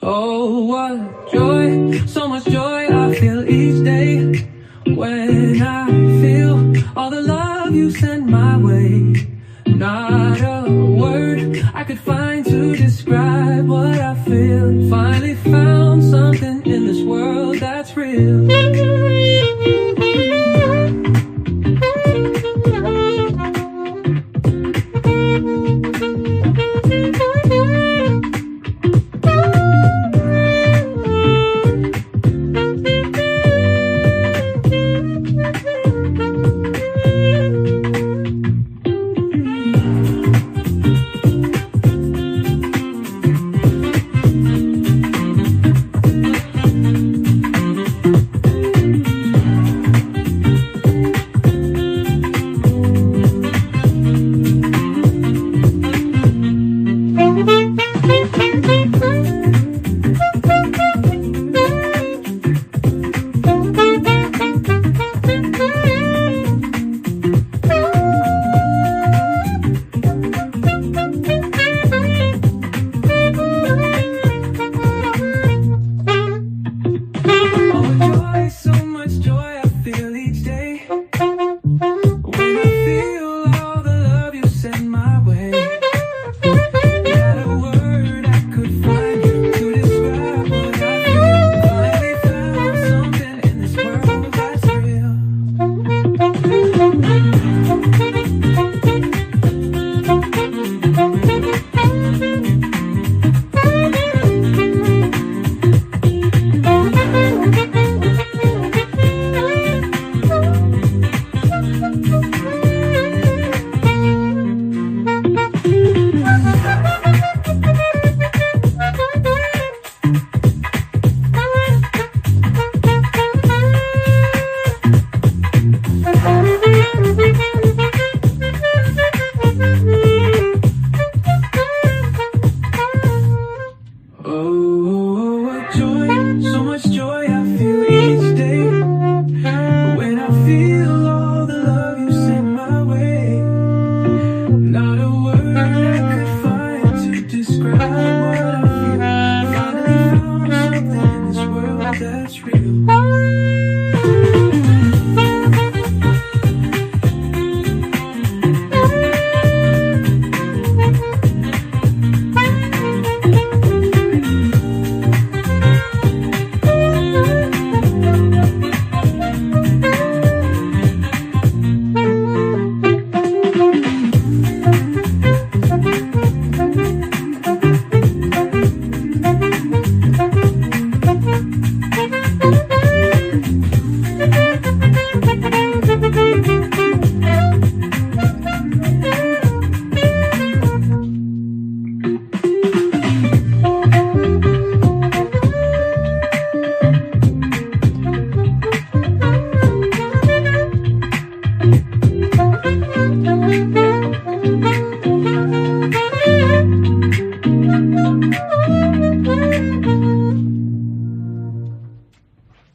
Oh, what joy, so much joy I feel each day when I feel all the love you send my way. Not a word I could find to describe what I feel. Finally found something in this world that's real.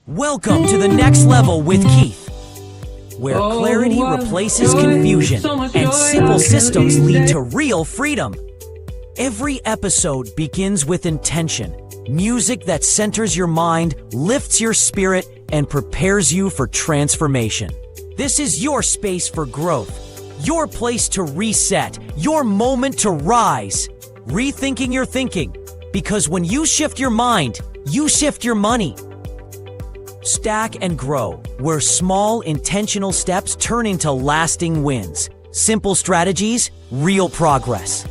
Welcome to the next level with Keith, where clarity replaces confusion and simple systems lead to real freedom. Every episode begins with intention, music that centers your mind, lifts your spirit, and prepares you for transformation. This is your space for growth, your place to reset, your moment to rise. Rethinking your thinking, because when you shift your mind, you shift your money. Stack and grow, where small, intentional steps turn into lasting wins. Simple strategies, real progress.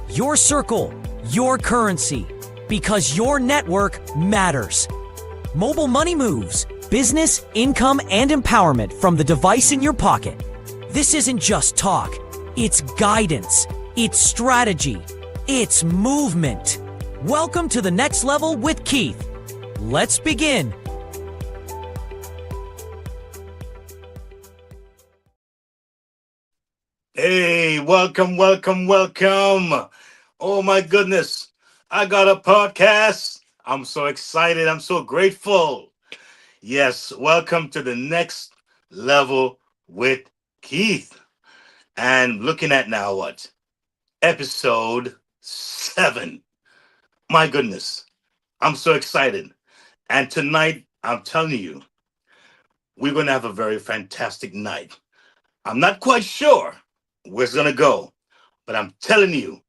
Your circle, your currency, because your network matters. Mobile money moves, business, income, and empowerment from the device in your pocket. This isn't just talk, it's guidance, it's strategy, it's movement. Welcome to the next level with Keith. Let's begin. Hey, welcome. Oh my goodness. I got a podcast. I'm so excited. I'm so grateful. Yes, welcome to the next level with Keith. And looking at now what? Episode 7. My goodness. I'm so excited. And tonight, I'm telling you, we're going to have a very fantastic night. I'm not quite sure where it's going to go, but I'm telling you,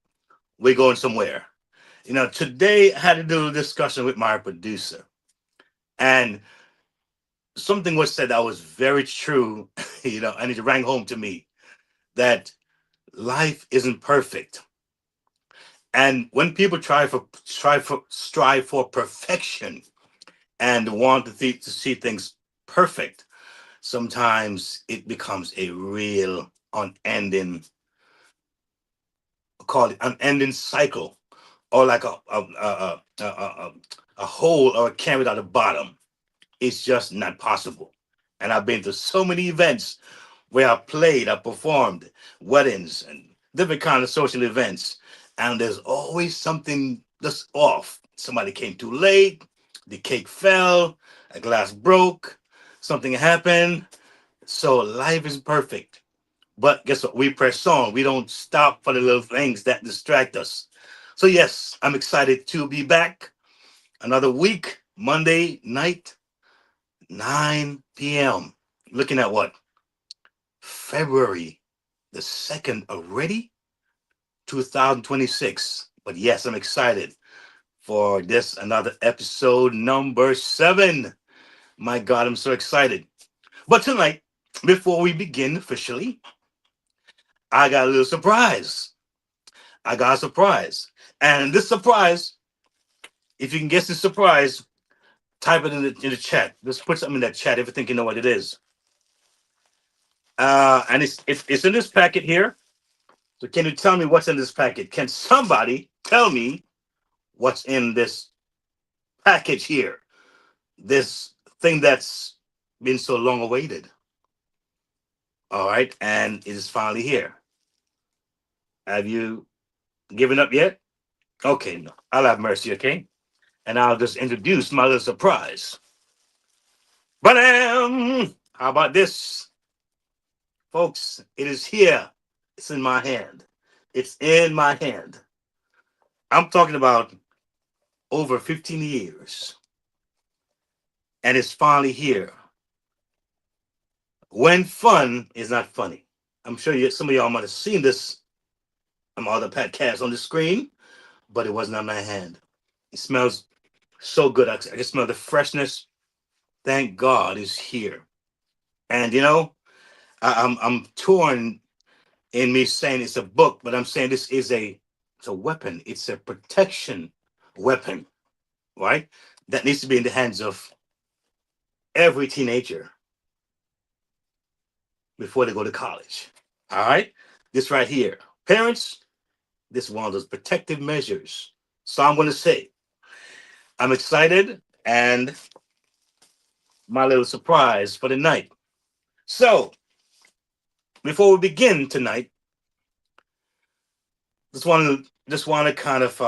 we're going somewhere. Today I had to do a discussion with my producer, and something was said that was very true, and it rang home to me that life isn't perfect. And when people strive for perfection and want to see things perfect, sometimes it becomes a real unending, call it unending cycle, or like a hole or a can without a bottom. It's just not possible. And I've been to so many events where I played, I performed, weddings and different kind of social events, and there's always something that's off. Somebody came too late, the cake fell, a glass broke, something happened. So life is perfect. But guess what? We press on. We don't stop for the little things that distract us. So yes, I'm excited to be back. Another week, Monday night, 9 p.m. Looking at what? February the 2nd already? 2026. But yes, I'm excited for this another episode number 7. My God, I'm so excited. But tonight, before we begin officially, I got a little surprise. I got a surprise. And this surprise, if you can guess the surprise, type it in the chat. Just put something in that chat if you think you know what it is. And it's in this packet here. So can you tell me what's in this packet? Can somebody tell me what's in this package here? This thing that's been so long awaited. All right, and it is finally here. Have you given up yet? Okay, no. I'll have mercy, okay? And I'll just introduce my little surprise. But how about this? Folks, it is here. It's in my hand. It's in my hand. I'm talking about over 15 years. And it's finally here. When fun is not funny. I'm sure some of y'all might have seen this on other podcasts on the screen, but it wasn't on my hand. It smells so good. I can smell the freshness. Thank God it's here. And I'm torn in me saying it's a book, but I'm saying this is it's a weapon. It's a protection weapon, right? That needs to be in the hands of every teenager before they go to college. All right? This right here. Parents, this is one of those protective measures. So I'm going to say, I'm excited and my little surprise for the night. So before we begin tonight, just want to kind of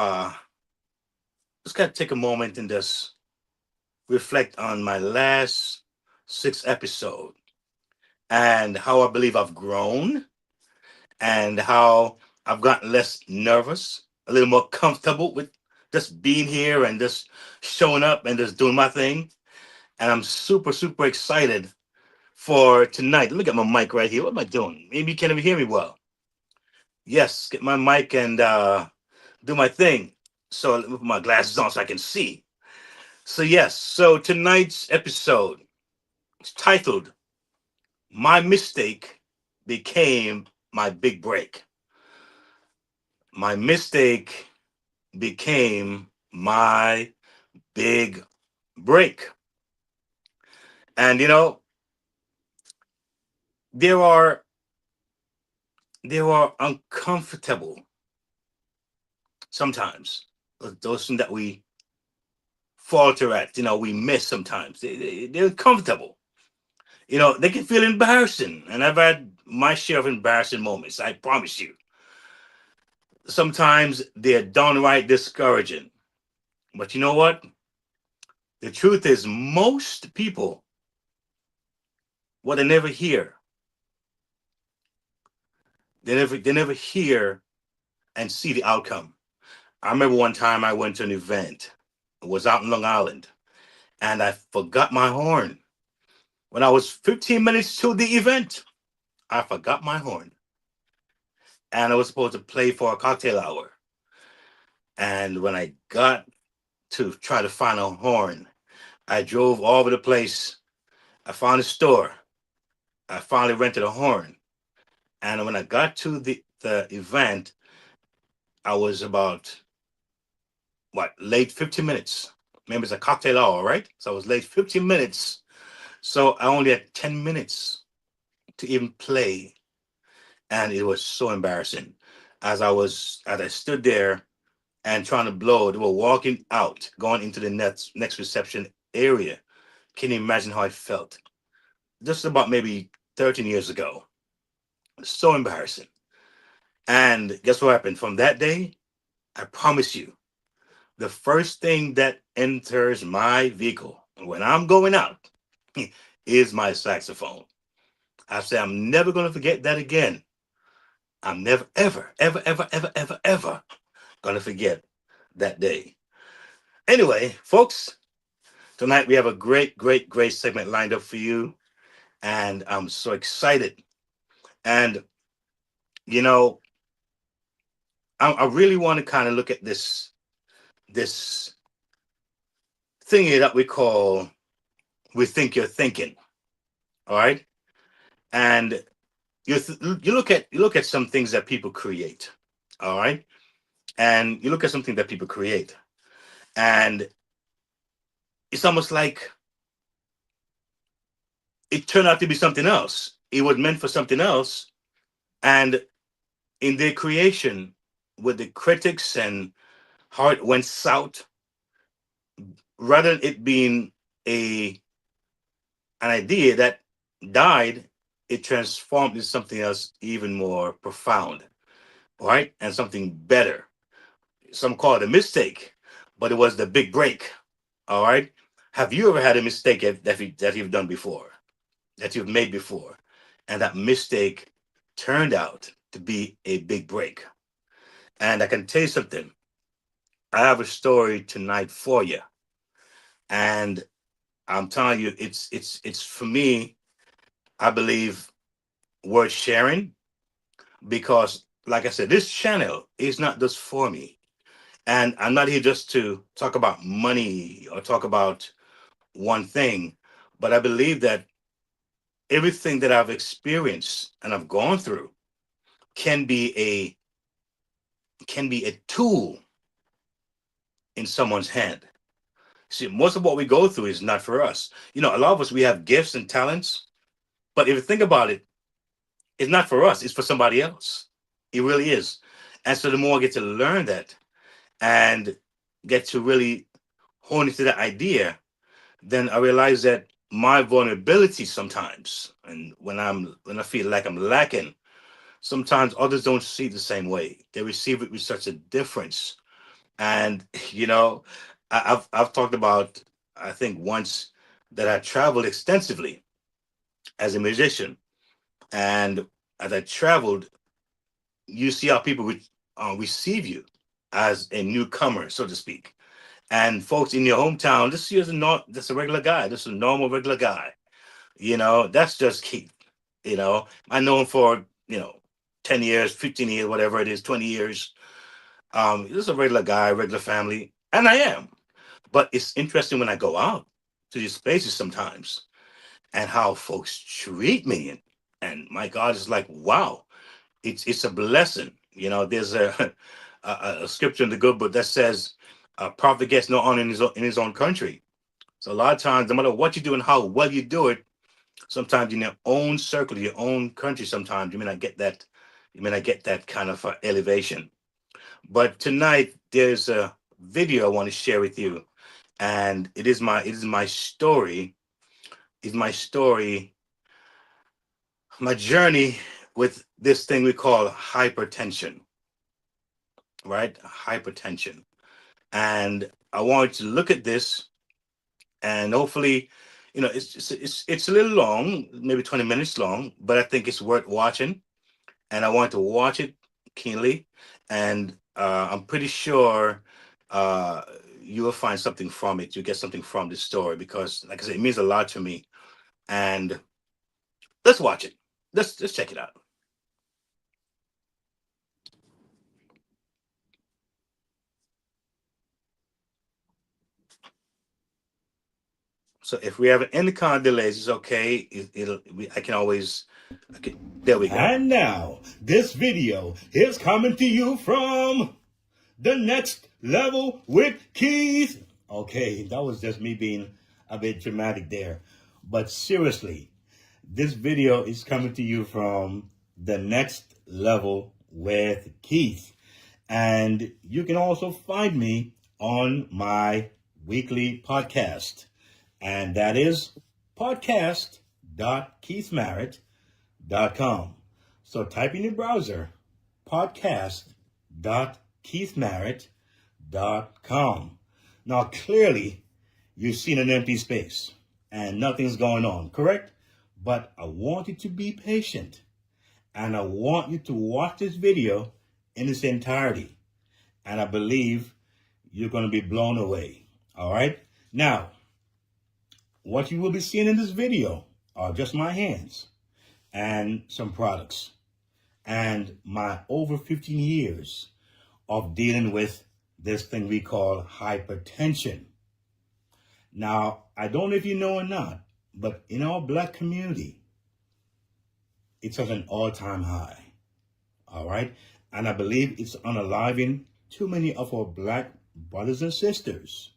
just gotta take a moment and just reflect on my last 6 episodes and how I believe I've grown and how I've gotten less nervous, a little more comfortable with just being here and just showing up and just doing my thing. And I'm super, super excited for tonight. Look at my mic right here. What am I doing? Maybe you can't even hear me well. Yes, get my mic and do my thing. So let me put my glasses on so I can see. So yes, so tonight's episode is titled "My Mistake Became My Big Break." My mistake became my big break. And there are there are uncomfortable sometimes. Those things that we falter at, we miss sometimes. They're comfortable. They can feel embarrassing. And I've had my share of embarrassing moments, I promise you. Sometimes they're downright discouraging. But you know what? The truth is, most people, what they never hear, they never hear and see the outcome. I remember one time I went to an event was out in Long Island, and I forgot my horn. When I was 15 minutes to the event, I forgot my horn, and I was supposed to play for a cocktail hour. And when I got to try to find a horn, I drove all over the place. I found a store. I finally rented a horn. And when I got to the event, I was about what, late 15 minutes. Remember, it's a cocktail hour, right? So I was late 15 minutes. So I only had 10 minutes to even play. And it was so embarrassing. As I stood there and trying to blow, they were walking out, going into the next reception area. Can you imagine how I felt? Just about maybe 13 years ago. So embarrassing. And guess what happened? From that day, I promise you, the first thing that enters my vehicle when I'm going out is my saxophone. I say I'm never going to forget that again. I'm never, ever, ever, ever, ever, ever, ever going to forget that day. Anyway, folks, tonight we have a great, great, great segment lined up for you. And I'm so excited. And, you know, I really want to kind of look at this thingy that we call we think you're thinking. All right. And you look at some things that people create. All right. And you look at something that people create. And it's almost like it turned out to be something else. It was meant for something else. And in their creation, with the critics and how it went south, rather than it being a an idea that died, it transformed into something else even more profound, right? And something better. Some call it a mistake, but it was the big break. All right. Have you ever had a mistake that you've done before, that you've made before, and that mistake turned out to be a big break? And I can tell you something. I have a story tonight for you, and I'm telling you, it's for me. I believe worth sharing because, like I said, this channel is not just for me, and I'm not here just to talk about money or talk about one thing, but I believe that everything that I've experienced and I've gone through can be a tool in someone's hand. See, most of what we go through is not for us. You know, a lot of us we have gifts and talents, but if you think about it, it's not for us, it's for somebody else. It really is. And so the more I get to learn that and get to really hone into that idea, then I realize that my vulnerability sometimes, and when I feel like I'm lacking, sometimes others don't see it the same way. They receive it with such a difference. And you know, I've talked about, I think once, that I traveled extensively as a musician, and as I traveled, you see how people receive you as a newcomer, so to speak. And folks in your hometown, this is just a regular guy, just a normal regular guy. You know, that's just Keith. You know, I know him for 10 years, 15 years, whatever it is, 20 years. Just a regular guy, regular family, and I am. But it's interesting when I go out to these places sometimes and how folks treat me, and my God, it's like wow, it's a blessing. You know, there's a scripture in the good book that says, "A prophet gets no honor in his own country." So a lot of times, no matter what you do and how well you do it, sometimes in your own circle, your own country, sometimes you may not get that. You may not get that kind of elevation. But tonight, there's a video I want to share with you, and it is my story. Is my story, my journey with this thing we call hypertension, right? Hypertension. And I want you to look at this, and hopefully, it's a little long, maybe 20 minutes long, but I think it's worth watching. And I want to watch it keenly. And I'm pretty sure you will find something from it. You get something from this story because, like I said, it means a lot to me. And let's watch it. Let's check it out. So if we have any kind of delays, it's okay. I can always. Okay, there we go. And now, this video is coming to you from the next level with Keith. Okay, that was just me being a bit dramatic there. But seriously, this video is coming to you from the next level with Keith. And you can also find me on my weekly podcast. And that is podcast.keithmerritt.com. So type in your browser, podcast.keithmerritt.com. Now, clearly, you've seen an empty space and nothing's going on, correct? But I want you to be patient. And I want you to watch this video in its entirety. And I believe you're going to be blown away. All right? Now, what you will be seeing in this video are just my hands and some products and my over 15 years of dealing with this thing we call hypertension. Now, I don't know if you know or not, but in our Black community, it's at an all-time high. All right? And I believe it's unaliving too many of our Black brothers and sisters,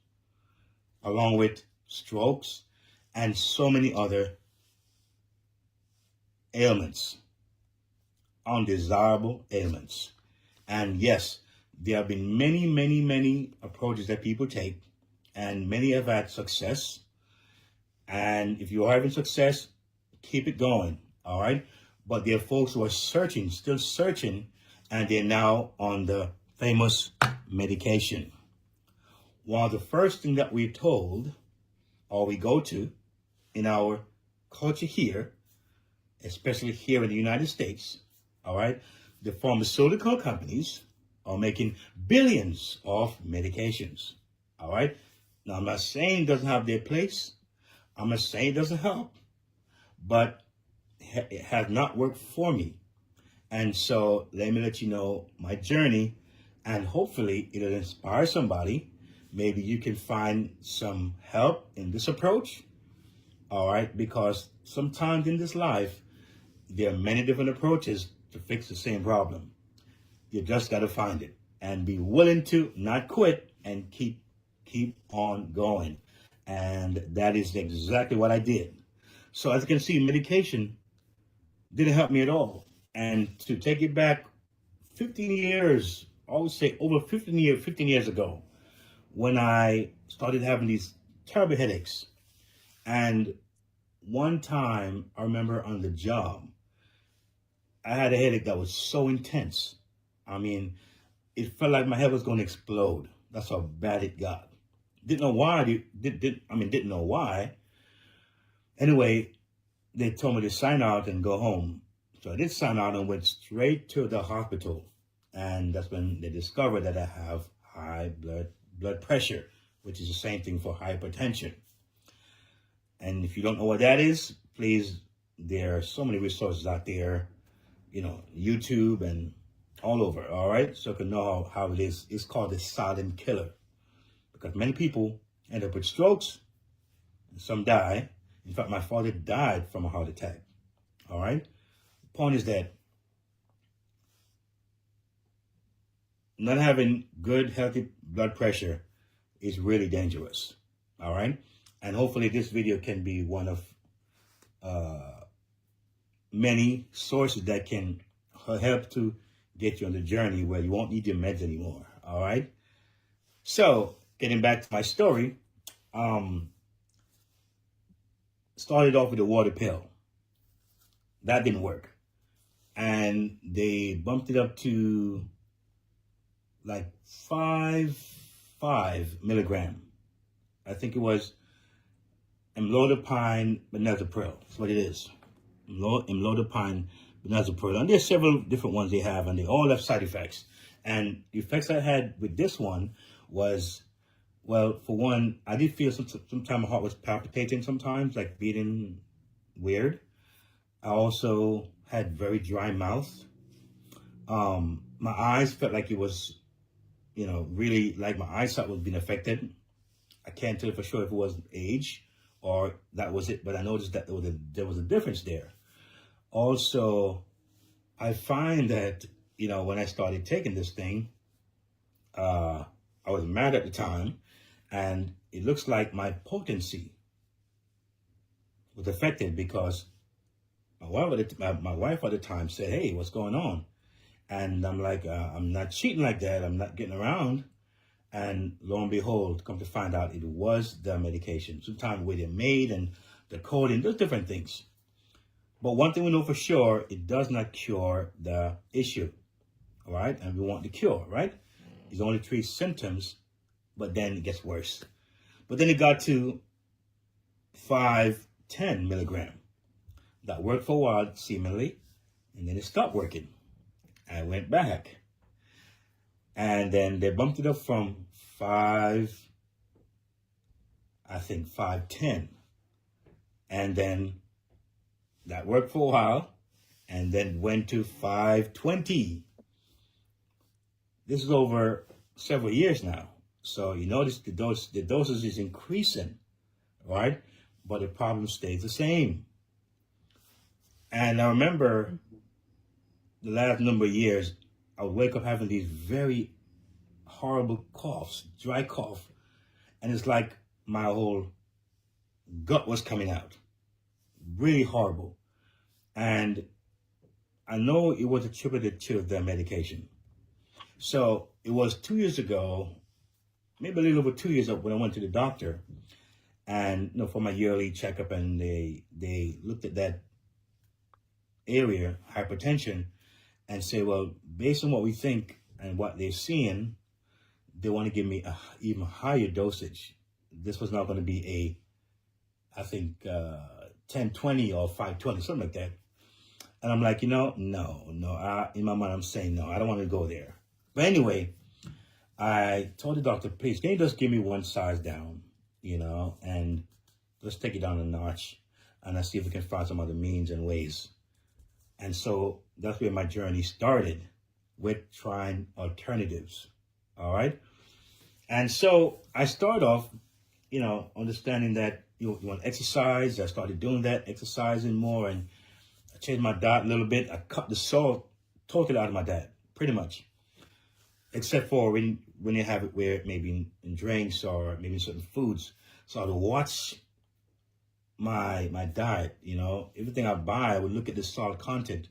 along with strokes and so many other ailments, undesirable ailments. And yes, there have been many approaches that people take, and many have had success. And if you are having success, keep it going, all right? But there are folks who are searching, still searching, and they're now on the famous medication. One of the first thing that we're told, or we go to, in our culture here, especially here in the United States, all right, the pharmaceutical companies are making billions of medications, all right? Now, I'm not saying it doesn't have their place. I'm not saying it doesn't help, but it has not worked for me. And so let me let you know my journey, and hopefully it'll inspire somebody. Maybe you can find some help in this approach. All right, because sometimes in this life, there are many different approaches to fix the same problem. You just got to find it and be willing to not quit and keep on going. And that is exactly what I did. So as you can see, medication didn't help me at all. And to take it back 15 years, I would say over 15 years ago, when I started having these terrible headaches. And one time, I remember on the job, I had a headache that was so intense. I mean, it felt like my head was going to explode. That's how bad it got. Didn't know why. Didn't know why. Anyway, they told me to sign out and go home. So I did sign out and went straight to the hospital. And that's when they discovered that I have high blood pressure, which is the same thing for hypertension. And if you don't know what that is, please, there are so many resources out there, you know, YouTube and all over, all right? So you can know how it is. It's called the silent killer, because many people end up with strokes, and some die. In fact, my father died from a heart attack, all right? The point is that not having good, healthy blood pressure is really dangerous, all right? And hopefully this video can be one of many sources that can help to get you on the journey where you won't need your meds anymore, all right? So, getting back to my story, started off with a water pill. That didn't work. And they bumped it up to like 5 milligram. I think it was amlodipine benazepril. That's what it is. Amlodipine benazepril. And there's several different ones they have, and they all have side effects. And the effects I had with this one was Well, for one, I did feel sometimes my heart was palpitating sometimes, like beating weird. I also had very dry mouth. My eyes felt like it was, really like my eyesight was being affected. I can't tell for sure if it was age or that was it, but I noticed that there was a difference there. Also, I find that, when I started taking this thing, I was married at the time, and it looks like my potency was affected because my wife at the time said, "Hey, what's going on?" And I'm like, "I'm not cheating like that. I'm not getting around." And lo and behold, come to find out it was the medication. Sometimes the way they're made and the coding, there's different things. But one thing we know for sure, it does not cure the issue, all right? And we want the cure, right? It only treats symptoms, but then it gets worse. But then it got to 510 milligram. That worked for a while, seemingly, and then it stopped working. I went back. And then they bumped it up from 510. And then that worked for a while, and then went to 520. This is over several years now. So you notice the dosage is increasing, right? But the problem stays the same. And I remember the last number of years, I would wake up having these very horrible coughs, dry cough. And it's like my whole gut was coming out. Really horrible. And I know it was attributed to the medication. So it was 2 years ago, maybe a little over 2 years ago, when I went to the doctor and for my yearly checkup, and they looked at that area, hypertension, and say, well, based on what we think and what they're seeing, they want to give me a even higher dosage. This was not going to be I think 1020 or 520, something like that. And I'm like, no. In my mind, I'm saying, no, I don't want to go there. But anyway, I told the doctor, please, can you just give me one size down, and let's take it down a notch, and let's see if we can find some other means and ways. And so that's where my journey started, with trying alternatives. All right. And so I started off, understanding that you want to exercise. I started doing that, exercising more, and I changed my diet a little bit. I cut the salt totally out of my diet, pretty much, except for when you have it where maybe in drinks or maybe in certain foods. So I would watch my diet, everything I buy, I would look at the salt content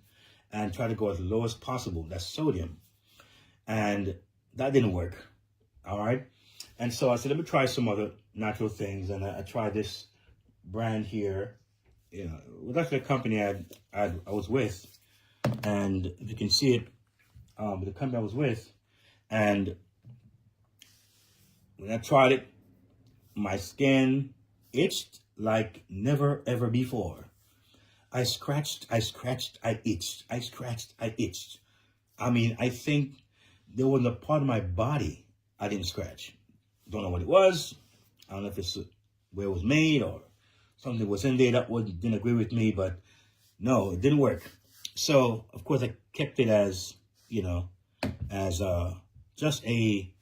and try to go as low as possible. That's sodium. And that didn't work. All right. And so I said, let me try some other natural things. And I tried this brand here. It was actually a company I was with. And if you can see it, the company I was with. And when I tried it, my skin itched like never, ever before. I scratched, I itched. I scratched, I itched. I mean, I think there wasn't a part of my body I didn't scratch. Don't know what it was. I don't know if it's where it was made or something was in there that didn't agree with me, but no, it didn't work. So, of course, I kept it as, as just a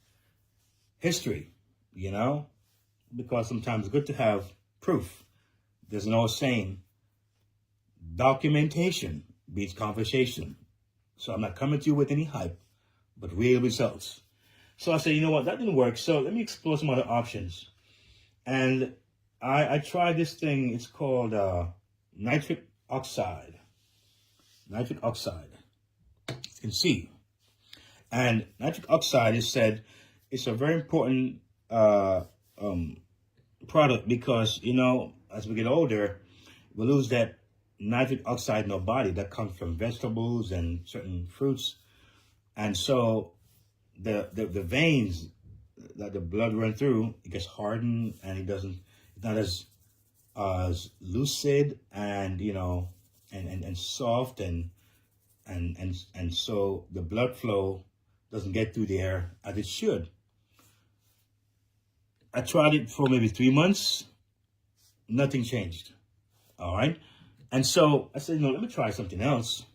history, because sometimes it's good to have proof. There's no saying documentation beats conversation. So I'm not coming to you with any hype, but real results. So I said, you know what, that didn't work. So let me explore some other options. And I tried this thing. It's called nitric oxide. Nitric oxide. You can see. And nitric oxide is said it's a very important product because, as we get older, we lose that nitric oxide in our body that comes from vegetables and certain fruits. And so the veins that the blood run through, it gets hardened, and it's not as lucid and and soft, and so the blood flow doesn't get through there as it should. I tried it for maybe 3 months. Nothing changed. All right. And so I said, let me try something else.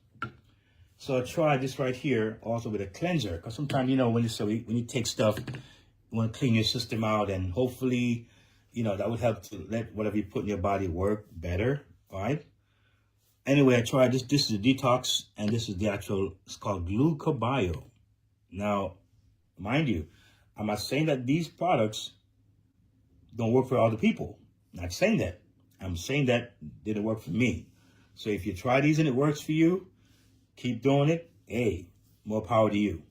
So I tried this right here also with a cleanser. Because sometimes, when you take stuff, you want to clean your system out, and hopefully, that would help to let whatever you put in your body work better. All right. Anyway, I tried this. This is a detox, and this is the actual, it's called glucobio. Now, mind you, I'm not saying that these products don't work for other people. Not saying that. I'm saying that didn't work for me. So if you try these and it works for you, keep doing it. Hey, more power to you.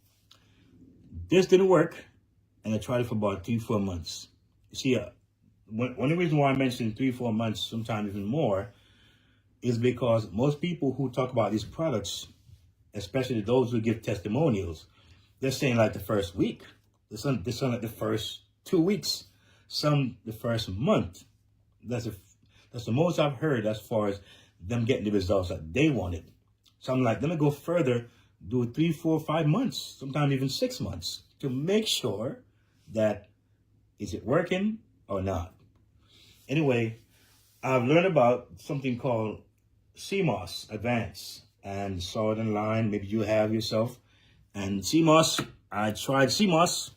This didn't work, and I tried it for about 3-4 months. You see, one of the reasons why I mentioned 3-4 months, sometimes even more, is because most people who talk about these products, especially those who give testimonials, they're saying like the first week. They're saying like the first 2 weeks. Some the first month. That's the most I've heard as far as them getting the results that they wanted. So I'm like, let me go further, do 3, 4, 5 months, sometimes even 6 months, to make sure that is it working or not. Anyway, I've learned about something called CMOS Advanced, and saw it online. Maybe you have yourself. And CMOS, I tried CMOS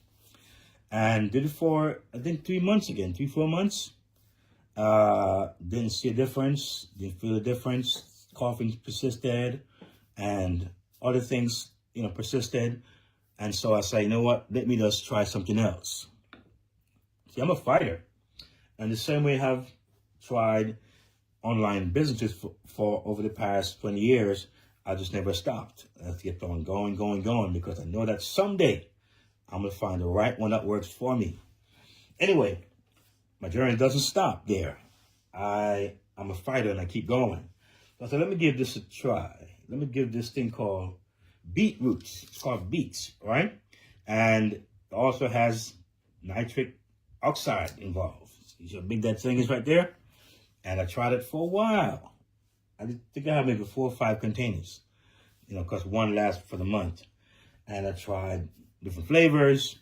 and did it for, I think, 3 months again, 3-4 months. Didn't see a difference, didn't feel a difference. Coughing persisted, and other things, persisted. And so I say, what? Let me just try something else. See, I'm a fighter. And the same way I have tried online businesses for over the past 20 years, I just never stopped. I kept on going, because I know that someday I'm going to find the right one that works for me. Anyway, my journey doesn't stop there. I'm a fighter, and I keep going. So I said, let me give this a try. Let me give this thing called beetroots. It's called beets, right? And it also has nitric oxide involved. See how big that thing is right there? And I tried it for a while. I think I have maybe 4 or 5 containers, because one lasts for the month. And I tried different flavors.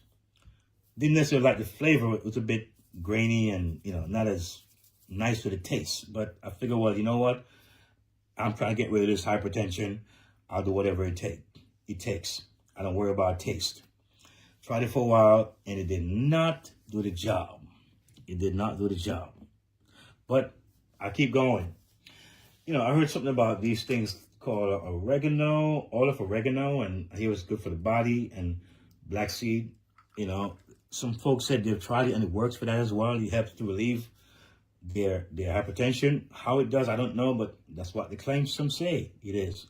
Didn't necessarily like the flavor. It was a bit grainy and, not as nice with the taste. But I figured, well, you know what? I'm trying to get rid of this hypertension. I'll do whatever it takes. I don't worry about taste. Tried it for a while, and it did not do the job. It did not do the job. But I keep going. I heard something about these things called oregano, oil of oregano, and I hear it's good for the body, and black seed. Some folks said they've tried it and it works for that as well. It helps to relieve their hypertension. How it does, I don't know, but that's what the claims some say it is.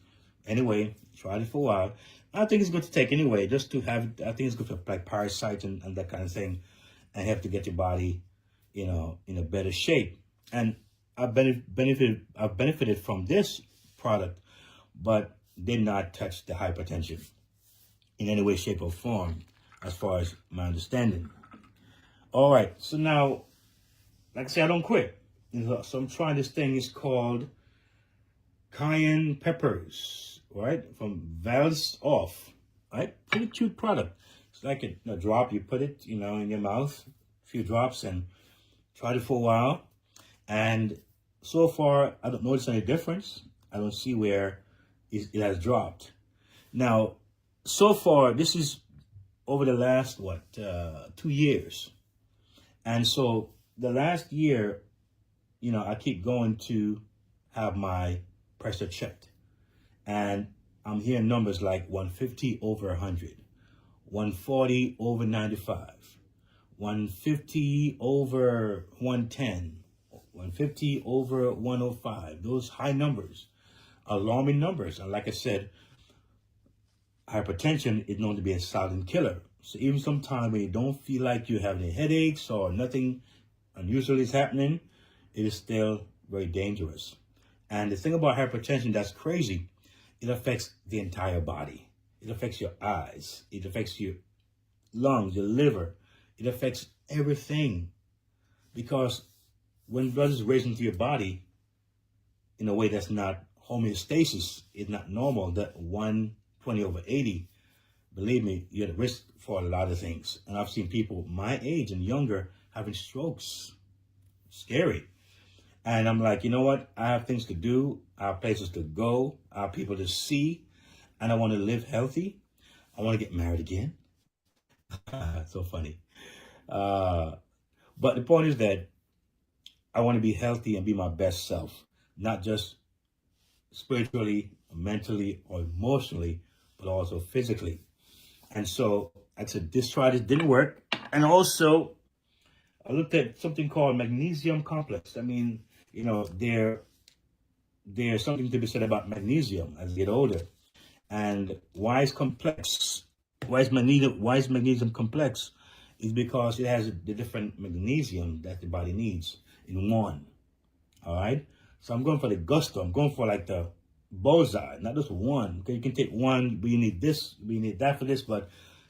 Anyway, tried it for a while. I think it's good to take anyway, just to have, I think it's good for like parasites and that kind of thing, and help to get your body, in a better shape. And I've benefited from this product, but did not touch the hypertension in any way, shape, or form, as far as my understanding. All right, so now, like I say, I don't quit. So I'm trying this thing. It's called cayenne peppers, right? From Val's Off, right? Pretty cute product. It's like a drop. You put it, in your mouth, a few drops, and tried it for a while. And so far, I don't notice any difference. I don't see where it has dropped. Now, so far, this is over the last, 2 years. And so the last year, I keep going to have my pressure checked. And I'm hearing numbers like 150 over 100, 140 over 95, 150 over 110, 150 over 105. Those high numbers, alarming numbers. And like I said, hypertension is known to be a silent killer. So even sometimes when you don't feel like you're having headaches or nothing unusual is happening, it is still very dangerous. And the thing about hypertension that's crazy, it affects the entire body. It affects your eyes. It affects your lungs, your liver. It affects everything. Because when blood is racing through your body in a way that's not homeostasis, it's not normal, that 120 over 80, believe me, you're at risk for a lot of things. And I've seen people my age and younger having strokes. Scary. And I'm like, you know what? I have things to do. I have places to go. I have people to see. And I want to live healthy. I want to get married again. So funny. But the point is that I want to be healthy and be my best self, not just spiritually, mentally, or emotionally, but also physically. And so I said, this didn't work. And also, I looked at something called magnesium complex. I mean, you know, there's something to be said about magnesium as you get older. And why is complex? Why is magnesium complex? Is because it has the different magnesium that the body needs in one. All right. So I'm going for the gusto. I'm going for like the bullseye, not just one. Okay, you can take one, but you need this, you need that for this. But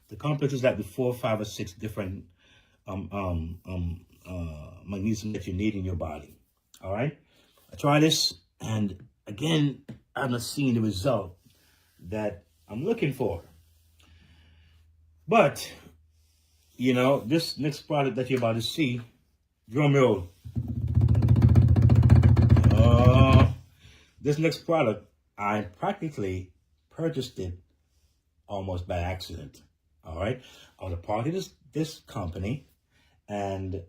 the complex is like the 4, 5, or 6 different magnesium that you need in your body. All right. I try this, and again, I'm not seeing the result that I'm looking for. But you know, this next product that you're about to see, drum roll. This next product, I practically purchased it almost by accident. All right, I was a part of this company, and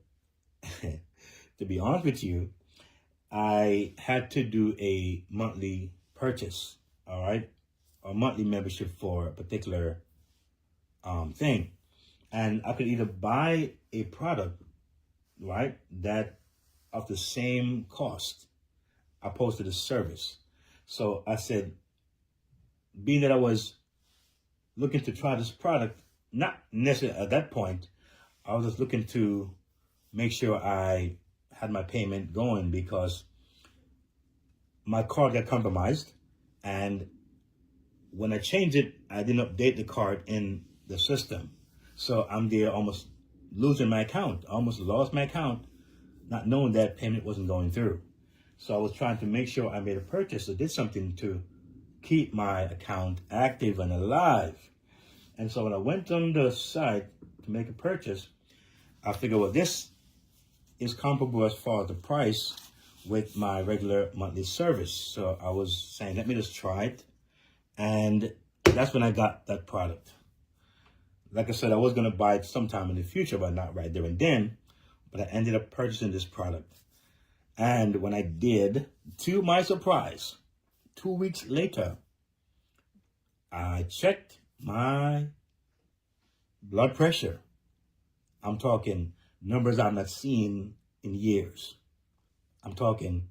to be honest with you, I had to do a monthly purchase. All right, a monthly membership for a particular thing. And I could either buy a product, right, that of the same cost opposed to the service. So I said, being that I was looking to try this product, not necessarily at that point, I was just looking to make sure I had my payment going, because my card got compromised. And when I changed it, I didn't update the card in the system. So I'm there almost losing my account, almost lost my account, not knowing that payment wasn't going through. So I was trying to make sure I made a purchase or did something to keep my account active and alive. And so when I went on the site to make a purchase, I figured, well, this is comparable as far as the price with my regular monthly service. So I was saying, let me just try it. And that's when I got that product. Like I said, I was going to buy it sometime in the future, but not right there and then. But I ended up purchasing this product. And when I did, to my surprise, 2 weeks later, I checked my blood pressure. I'm talking numbers I'm not seeing in years. I'm talking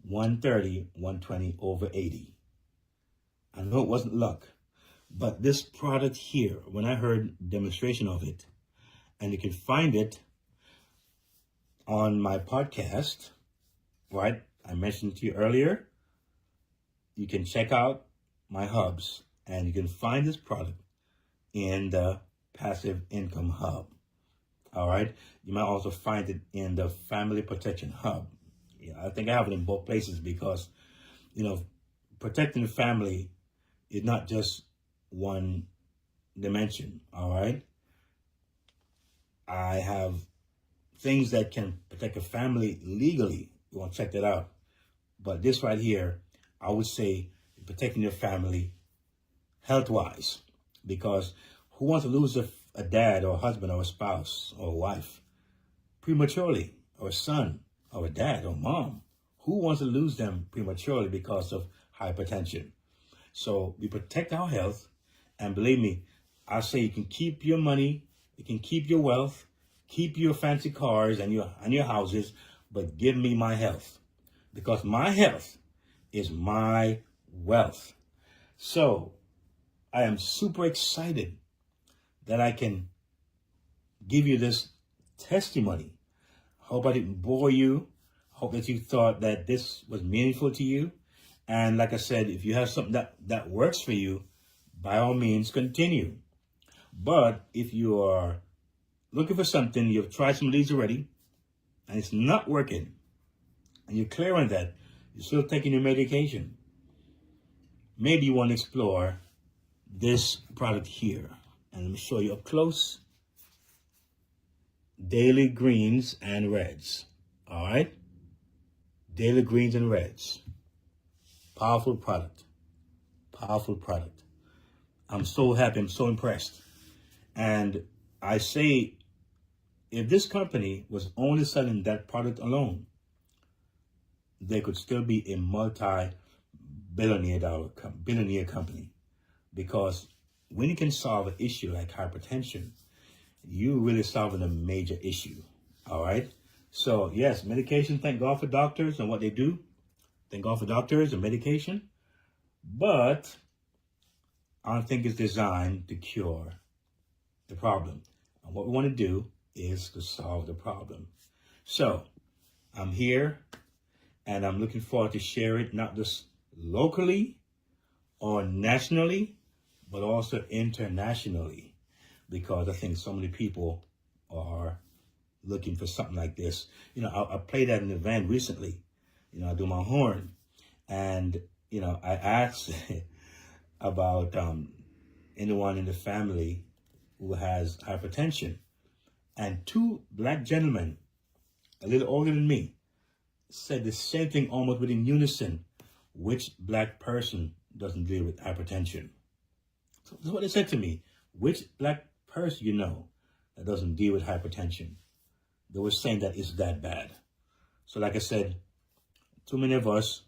130, 120 over 80. I know it wasn't luck. But this product here, when I heard demonstration of it, and you can find it on my podcast, right? I mentioned to you earlier, you can check out my hubs, and you can find this product in the Passive Income Hub. All right. You might also find it in the Family Protection Hub. Yeah, I think I have it in both places because, you know, protecting the family is not just one dimension. All right. I have things that can protect a family legally. You want to check that out. But this right here, I would say protecting your family health-wise, because who wants to lose a dad or a husband or a spouse or a wife prematurely, or a son or a dad or mom? Who wants to lose them prematurely because of hypertension? So we protect our health, and believe me, I say you can keep your money, you can keep your wealth, keep your fancy cars and your houses, but give me my health, because my health is my wealth. So I am super excited that I can give you this testimony. Hope I didn't bore you. Hope that you thought that this was meaningful to you. And like I said, if you have something that works for you, by all means, continue. But if you are looking for something, you've tried some of these already, and it's not working, and you're clear on that, you're still taking your medication, maybe you want to explore this product here. And let me show you up close. Daily Greens and Reds. All right? Daily Greens and Reds. Powerful product. Powerful product. I'm so happy. I'm so impressed. And I say, if this company was only selling that product alone, they could still be a multi-billionaire company. Because when you can solve an issue like hypertension, you really solving a major issue. All right? So, yes, medication, thank God for doctors and what they do. Thank God for doctors and medication. But I don't think it's designed to cure the problem. And what we want to do is to solve the problem. So, I'm here and I'm looking forward to share it not just locally or nationally, but also internationally, because I think so many people are looking for something like this. You know, I played at an event recently. You know, I do my horn, and you know, I asked about anyone in the family who has hypertension, and two black gentlemen, a little older than me, said the same thing almost within unison. Which black person doesn't deal with hypertension? So that's what they said to me. Which black person you know that doesn't deal with hypertension? They were saying that it's that bad. So like I said, too many of us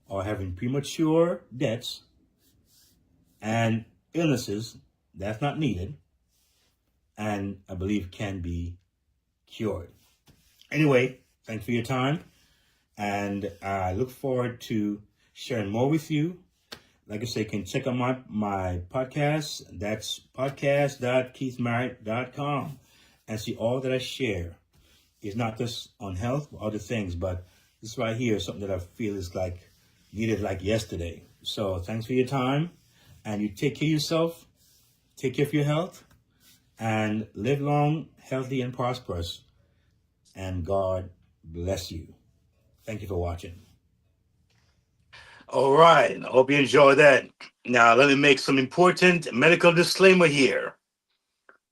are having premature deaths and illnesses that's not needed, and I believe can be cured. Anyway, thanks for your time, and I look forward to sharing more with you. Like I say, you can check out my podcast. That's podcast.keithmerritt.com, and see all that I share. It's not just on health or other things, but this right here is something that I feel is like needed like yesterday. So thanks for your time, and you take care of yourself, take care of your health, and live long, healthy, and prosperous. And God bless you. Thank you for watching. All right. I hope you enjoy that. Now, let me make some important medical disclaimer here.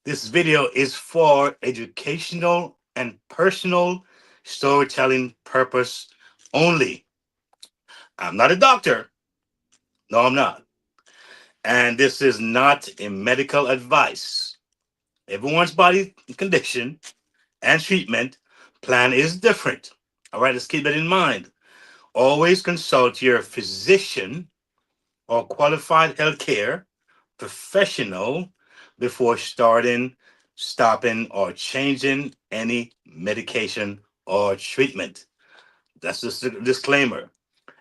This video is for educational and personal storytelling purpose only. I'm not a doctor. No, I'm not. And this is not a medical advice. Everyone's body condition and treatment plan is different. All right, let's keep that in mind. Always consult your physician or qualified healthcare professional before starting, stopping, or changing any medication or treatment. That's just a disclaimer.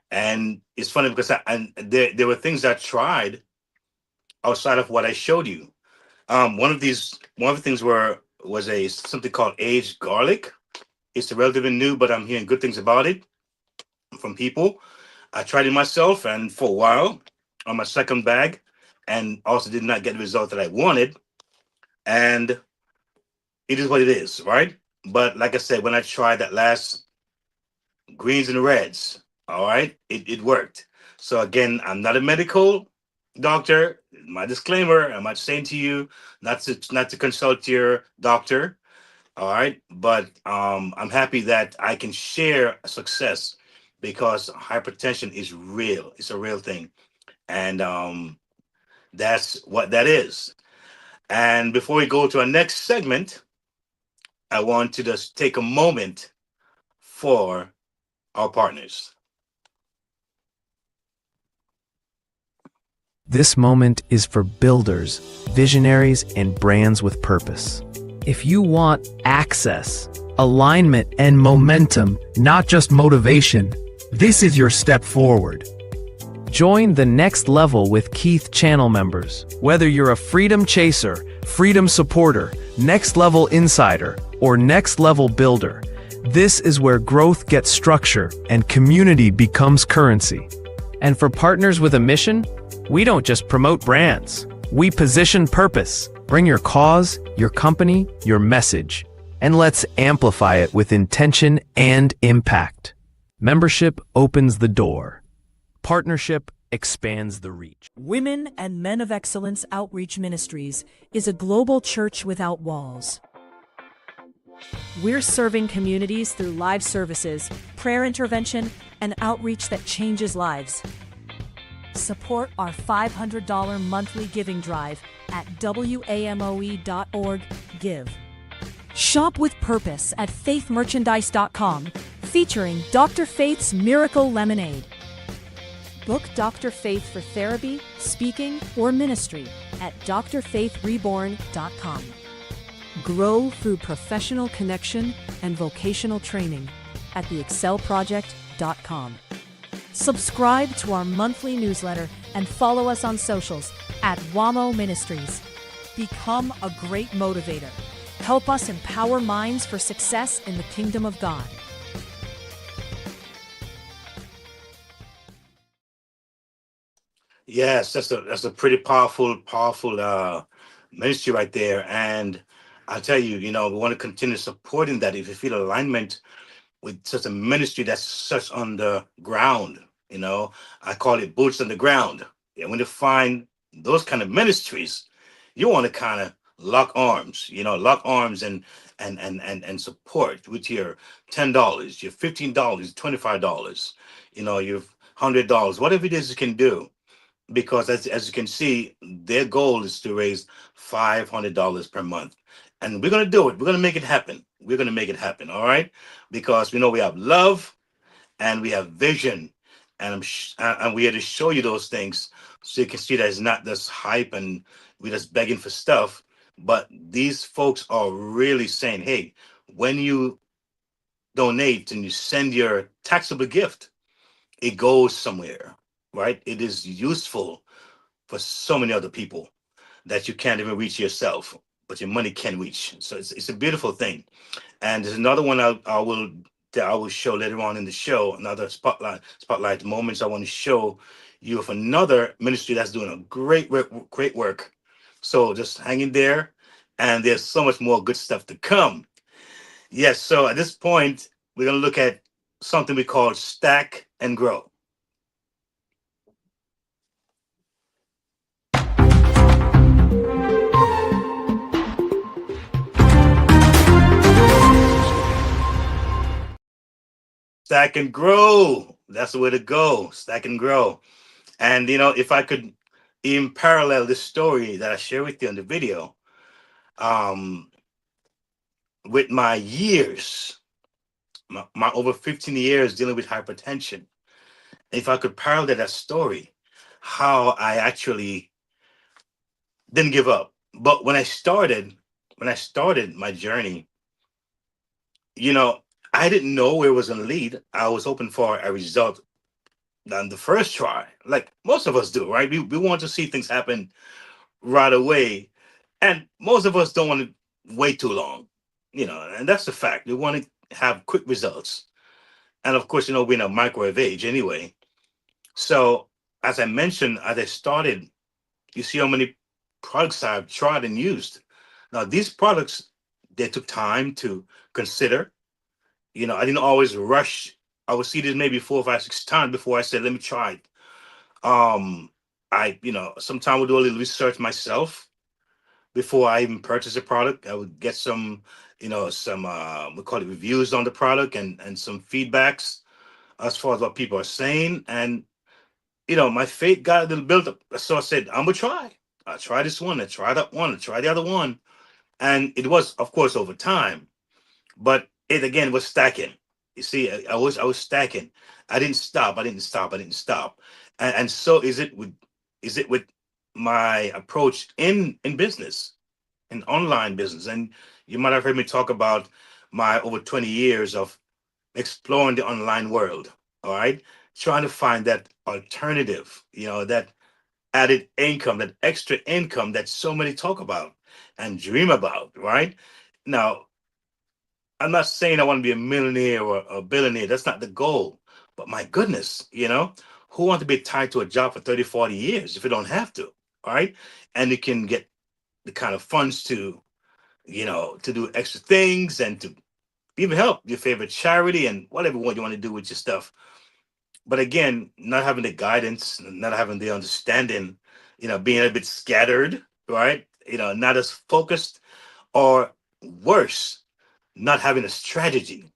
And it's funny because there were things I tried outside of what I showed you. One of the things was something called aged garlic. It's relatively new, but I'm hearing good things about it from people. I tried it myself, and for a while on my second bag, and also did not get the result that I wanted. And it is what it is, right? But like I said, when I tried that last greens and reds, all right, it worked. So again, I'm not a medical doctor. My disclaimer, I'm not saying to you not to consult your doctor, all right? But I'm happy that I can share a success, because hypertension is real. It's a real thing. And that's what that is. And before we go to our next segment, I want to just take a moment for our partners. This moment is for builders, visionaries, and brands with purpose. If you want access, alignment, and momentum, not just motivation, this is your step forward. Join the next level with Keith channel members. Whether you're a freedom chaser, freedom supporter, next level insider, or next level builder, this is where growth gets structure and community becomes currency. And for partners with a mission, we don't just promote brands. We position purpose. Bring your cause, your company, your message, and let's amplify it with intention and impact. Membership opens the door. Partnership expands the reach. Women and Men of Excellence Outreach Ministries is a global church without walls. We're serving communities through live services, prayer intervention, and outreach that changes lives. Support our $500 monthly giving drive at WAMOE.org/give. Shop with purpose at faithmerchandise.com, featuring Dr. Faith's Miracle Lemonade. Book Dr. Faith for therapy, speaking, or ministry at drfaithreborn.com. Grow through professional connection and vocational training at theexcelproject.com. Subscribe to our monthly newsletter and follow us on socials at WAMOE Ministries. Become a great motivator. Help us empower minds for success in the kingdom of God. Yes, that's a pretty powerful ministry right there. And I tell you, we want to continue supporting that. If you feel alignment with such a ministry that's such on the ground, I call it boots on the ground. And when you find those kind of ministries, you want to kind of lock arms, and support with your $10, your $15, $25, your $100, whatever it is you can do, because as you can see, their goal is to raise $500 per month, and we're going to do it. We're going to make it happen. We're going to make it happen. All right, because we know we have love and we have vision, and and we're here to show you those things so you can see that it's not just hype and we're just begging for stuff, but these folks are really saying, hey, when you donate and you send your taxable gift, it goes somewhere, right? It is useful for so many other people that you can't even reach yourself, but your money can reach. So it's a beautiful thing. And there's another one that I will show later on in the show, another spotlight moments. I want to show you of another ministry that's doing a great work. So just hang in there, and there's so much more good stuff to come. Yes, so at this point, we're going to look at something we call stack and grow. Stack and grow. That's the way to go. Stack and grow. And if I could even parallel this story that I share with you in the video, um, with my years, my over 15 years dealing with hypertension, if I could parallel that story, how I actually didn't give up. But when I started my journey, I didn't know where it was going to lead. I was hoping for a result on the first try, like most of us do, right? We want to see things happen right away, and most of us don't want to wait too long, and that's the fact. We want to have quick results, and of course, we're in a microwave age anyway. So, as I mentioned, as I started, you see how many products I've tried and used. Now, these products, they took time to consider. I didn't always rush. I would see this maybe 4, 5, 6 times before I said, let me try it. I, sometimes would do a little research myself before I even purchase a product. I would get some, some we call it reviews on the product, and some feedbacks as far as what people are saying. And my faith got a little built up. So I said, I'm gonna try. I try this one, I try that one, I try the other one. And it was, of course, over time, but it again was stacking. You see, I was stacking. I didn't stop. I didn't stop. I didn't stop. And so is it with my approach in business, in online business. And you might have heard me talk about my over 20 years of exploring the online world. All right, trying to find that alternative, that added income, that extra income that so many talk about and dream about. Right now, I'm not saying I want to be a millionaire or a billionaire. That's not the goal. But my goodness, who want to be tied to a job for 30, 40 years if you don't have to? All right. And you can get the kind of funds to do extra things and to even help your favorite charity and whatever what you want to do with your stuff. But again, not having the guidance, not having the understanding, being a bit scattered, right? Not as focused, or worse, not having a strategy.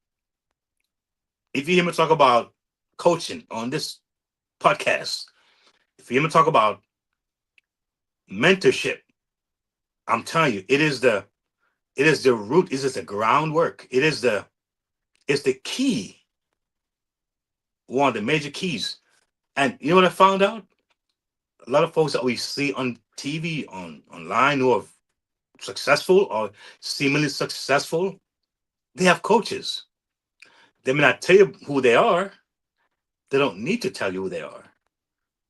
If you hear me talk about coaching on this podcast, if you hear me talk about mentorship, I'm telling you, it is the root, it is the groundwork, it's the key, one of the major keys. And you know what I found out? A lot of folks that we see on TV, on online, who are successful or seemingly successful, they have coaches. They may not tell you who they are. They don't need to tell you who they are.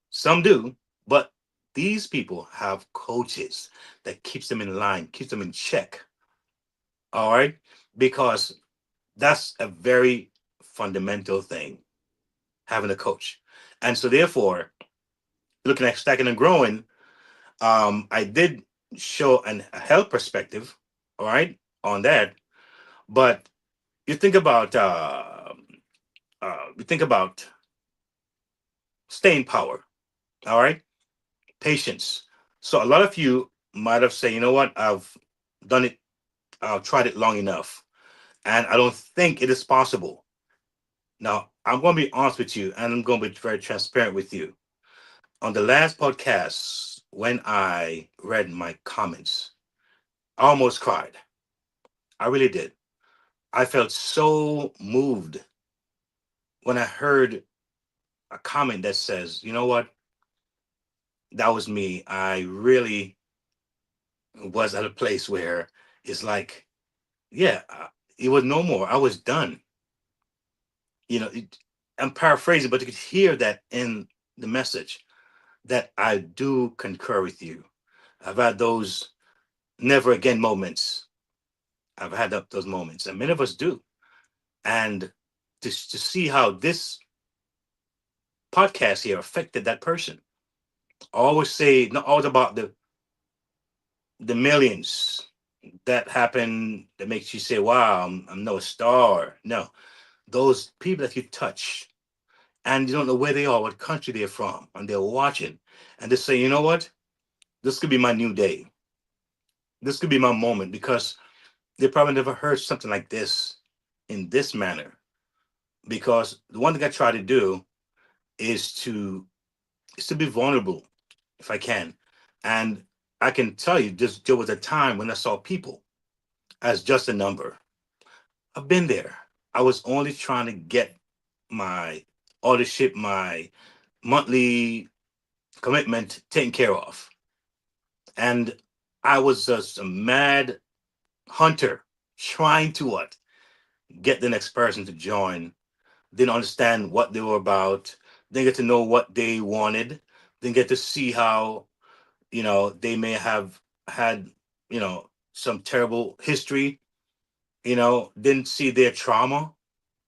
Some do, but these people have coaches that keeps them in line, keeps them in check. All right, because that's a very fundamental thing, having a coach. And so, therefore, looking at stacking and growing, I did show a health perspective, all right, on that. But you think about staying power, all right, patience. So a lot of you might have said, you know what, done it, I've tried it long enough, and I don't think it is possible. Now, I'm going to be honest with you, and I'm going to be very transparent with you. On the last podcast, when I read my comments, I almost cried. I really did. I felt so moved when I heard a comment that says, you know what, that was me. I really was at a place where it's like, yeah, it was no more. I was done. I'm paraphrasing, but you could hear that in the message, that I do concur with you. I've had those never again moments. I've had those moments, and many of us do. And to see how this podcast here affected that person. I always say, not always about the millions that happen that makes you say, wow, I'm no star. No, those people that you touch and you don't know where they are, what country they're from, and they're watching, and they say, you know what, this could be my new day. This could be my moment, because they probably never heard something like this in this manner. Because the one thing I try to do is to be vulnerable if I can. And I can tell you, there was a time when I saw people as just a number. I've been there. I was only trying to get my authorship, my monthly commitment taken care of. And I was just a mad hunter trying to what? Get the next person to join. Didn't understand what they were about. Didn't get to know what they wanted. Didn't get to see how, they may have had, some terrible history, didn't see their trauma,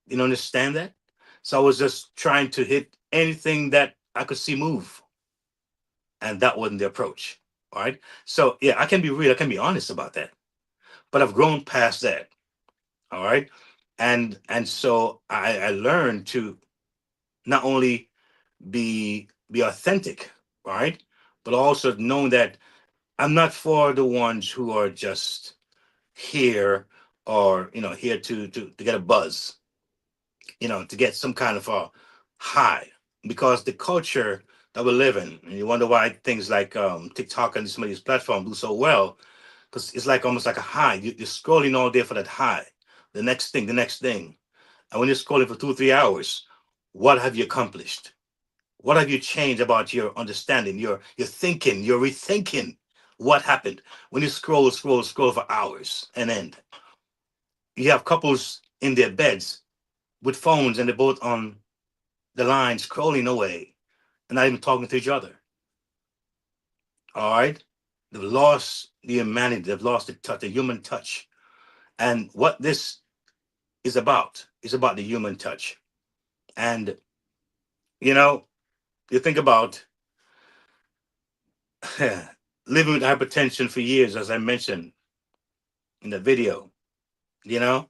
didn't understand that. So I was just trying to hit anything that I could see move. And that wasn't the approach. All right. So yeah, I can be real, I can be honest about that. But I've grown past that. All right. And so I learned to not only be authentic, right? But also knowing that I'm not for the ones who are just here, or here to get a buzz, to get some kind of a high. Because the culture that we live in, and you wonder why things like TikTok and some of these platforms do so well, because it's like almost like a high. You're scrolling all day for that high, the next thing, the next thing. And when you're scrolling for 2 or 3 hours, what have you accomplished? What have you changed about your understanding, your thinking, your rethinking? What happened when you scroll for hours and end? You have couples in their beds with phones, and they're both on the line scrolling away and not even talking to each other. All right, they've lost the humanity. They've lost the touch, the human touch. And what this is about the human touch. And you know, you think about living with hypertension for years, as I mentioned in the video, you know,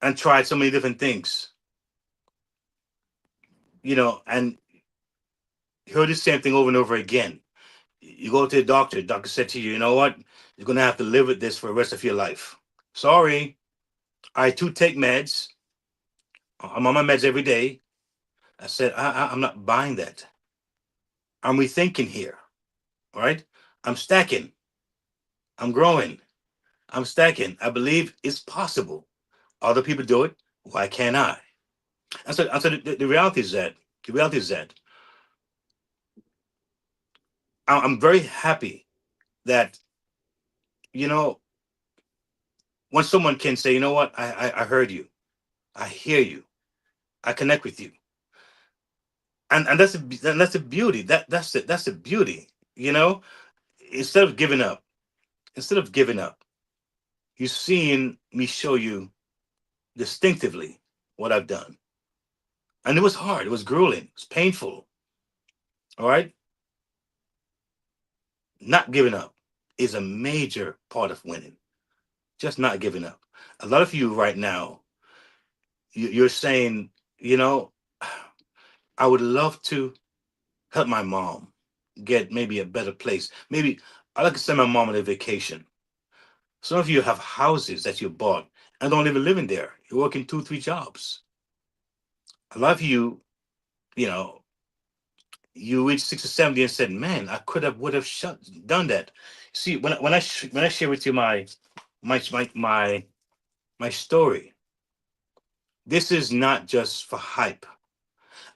and tried so many different things, and heard the same thing over and over again. You go to the doctor said to you, you know what, you're going to have to live with this for the rest of your life. Sorry, I too take meds. I'm on my meds every day. I said, I'm not buying that. I'm rethinking here. All right. I'm stacking. I'm growing. I'm stacking. I believe it's possible. Other people do it. Why can't I? And so the reality is that I'm very happy that, you know, when someone can say, you know what, I heard you, I hear you, I connect with you, and that's the beauty. That's the beauty. You know, instead of giving up, instead of giving up, you're seeing me show you distinctively what I've done, and it was hard, it was grueling, it's painful. All right, not giving up is a major part of winning. Just not giving up. A lot of you right now, you're saying, you know, I would love to help my mom get maybe a better place. Maybe I like to send my mom on a vacation. Some of you have houses that you bought and don't even live in there. You're working 2, 3 jobs. A lot of you, you know, you reached 60 or 70 and said, "Man, I could have, would have done that." See, when I share with you my my my my story, this is not just for hype.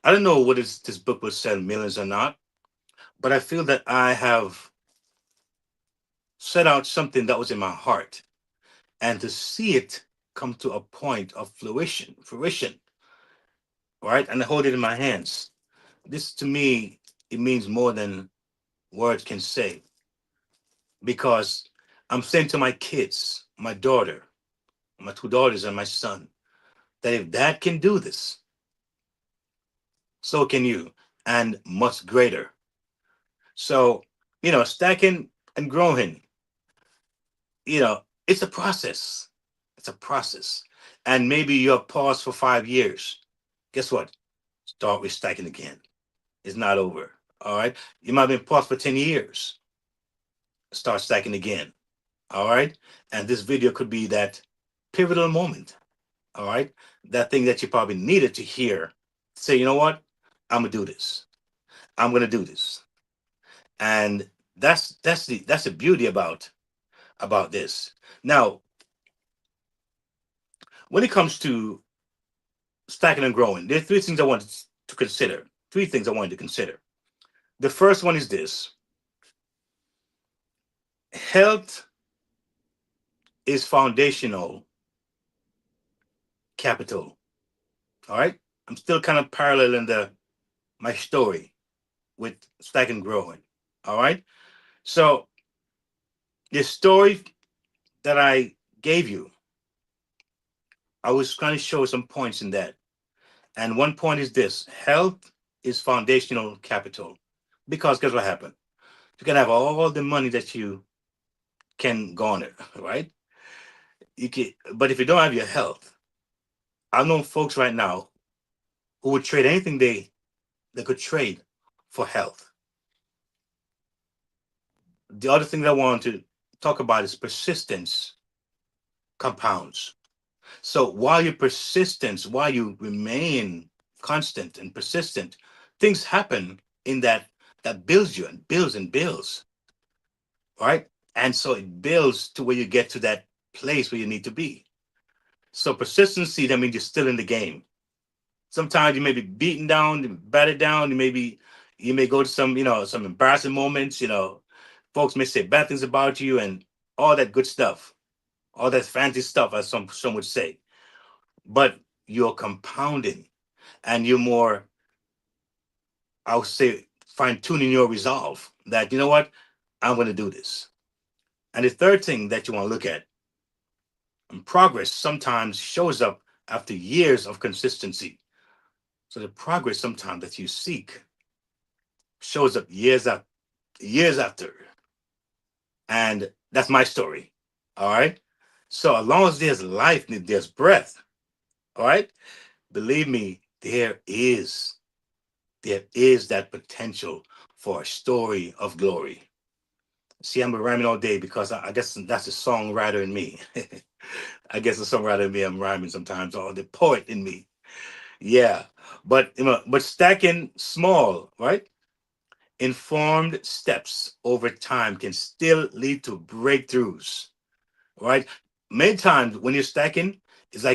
I don't know whether this book will sell millions or not, but I feel that I have set out something that was in my heart, and to see it come to a point of fruition, right? And I hold it in my hands. This to me, it means more than words can say, because I'm saying to my kids, my daughter, my 2 daughters, and my son, that if dad can do this, so can you, and much greater. So, stacking and growing, it's a process. It's a process. And maybe you have paused for 5 years. Guess what? Start with stacking again. It's not over. All right. You might have been paused for 10 years. Start stacking again. All right. And this video could be that pivotal moment. All right. That thing that you probably needed to hear. Say, you know what? I'm gonna do this. I'm gonna do this. And that's the beauty about this. Now, when it comes to stacking and growing, there are three things I wanted to consider. Three things I wanted to consider. The first one is this: health is foundational capital. All right. I'm still kind of paralleling my story with stack and growing. All right. So the story that I gave you, I was trying to show some points in that. And one point is this: health is foundational capital. Because guess what happened? You can have all the money that you can garner, right? You can, but if you don't have your health, I know folks right now who would trade anything they could trade for health. The other thing that I want to talk about is persistence compounds. So while you remain constant and persistent, things happen in that builds you and builds and builds, right? And so it builds to where you get to that place where you need to be. So persistency, that means you're still in the game. Sometimes you may be beaten down, battered down. You may go to some embarrassing moments. Folks may say bad things about you and all that good stuff, all that fancy stuff, as some would say. But you're compounding, and you're more, I would say, fine tuning your resolve. That, you know what, I'm going to do this. And the third thing that you want to look at, progress sometimes shows up after years of consistency. So the progress sometimes that you seek shows up years after. And that's my story. All right. So as long as there's life, there's breath. All right. Believe me, there is that potential for a story of glory. See, I'm rhyming all day because I guess that's the songwriter in me. I guess the songwriter in me, I'm rhyming sometimes, or the poet in me. Yeah. But but stacking small, right? Informed steps over time can still lead to breakthroughs, right? Many times when you're stacking, it's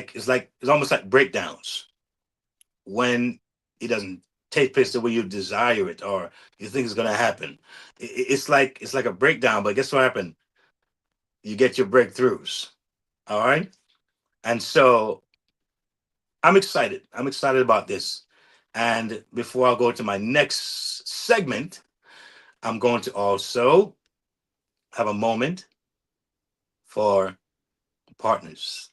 almost like breakdowns when it doesn't take place the way you desire it or you think it's gonna happen. It's like a breakdown, but guess what happened? You get your breakthroughs. All right. And so I'm excited. I'm excited about this. And before I go to my next segment, I'm going to also have a moment for partners.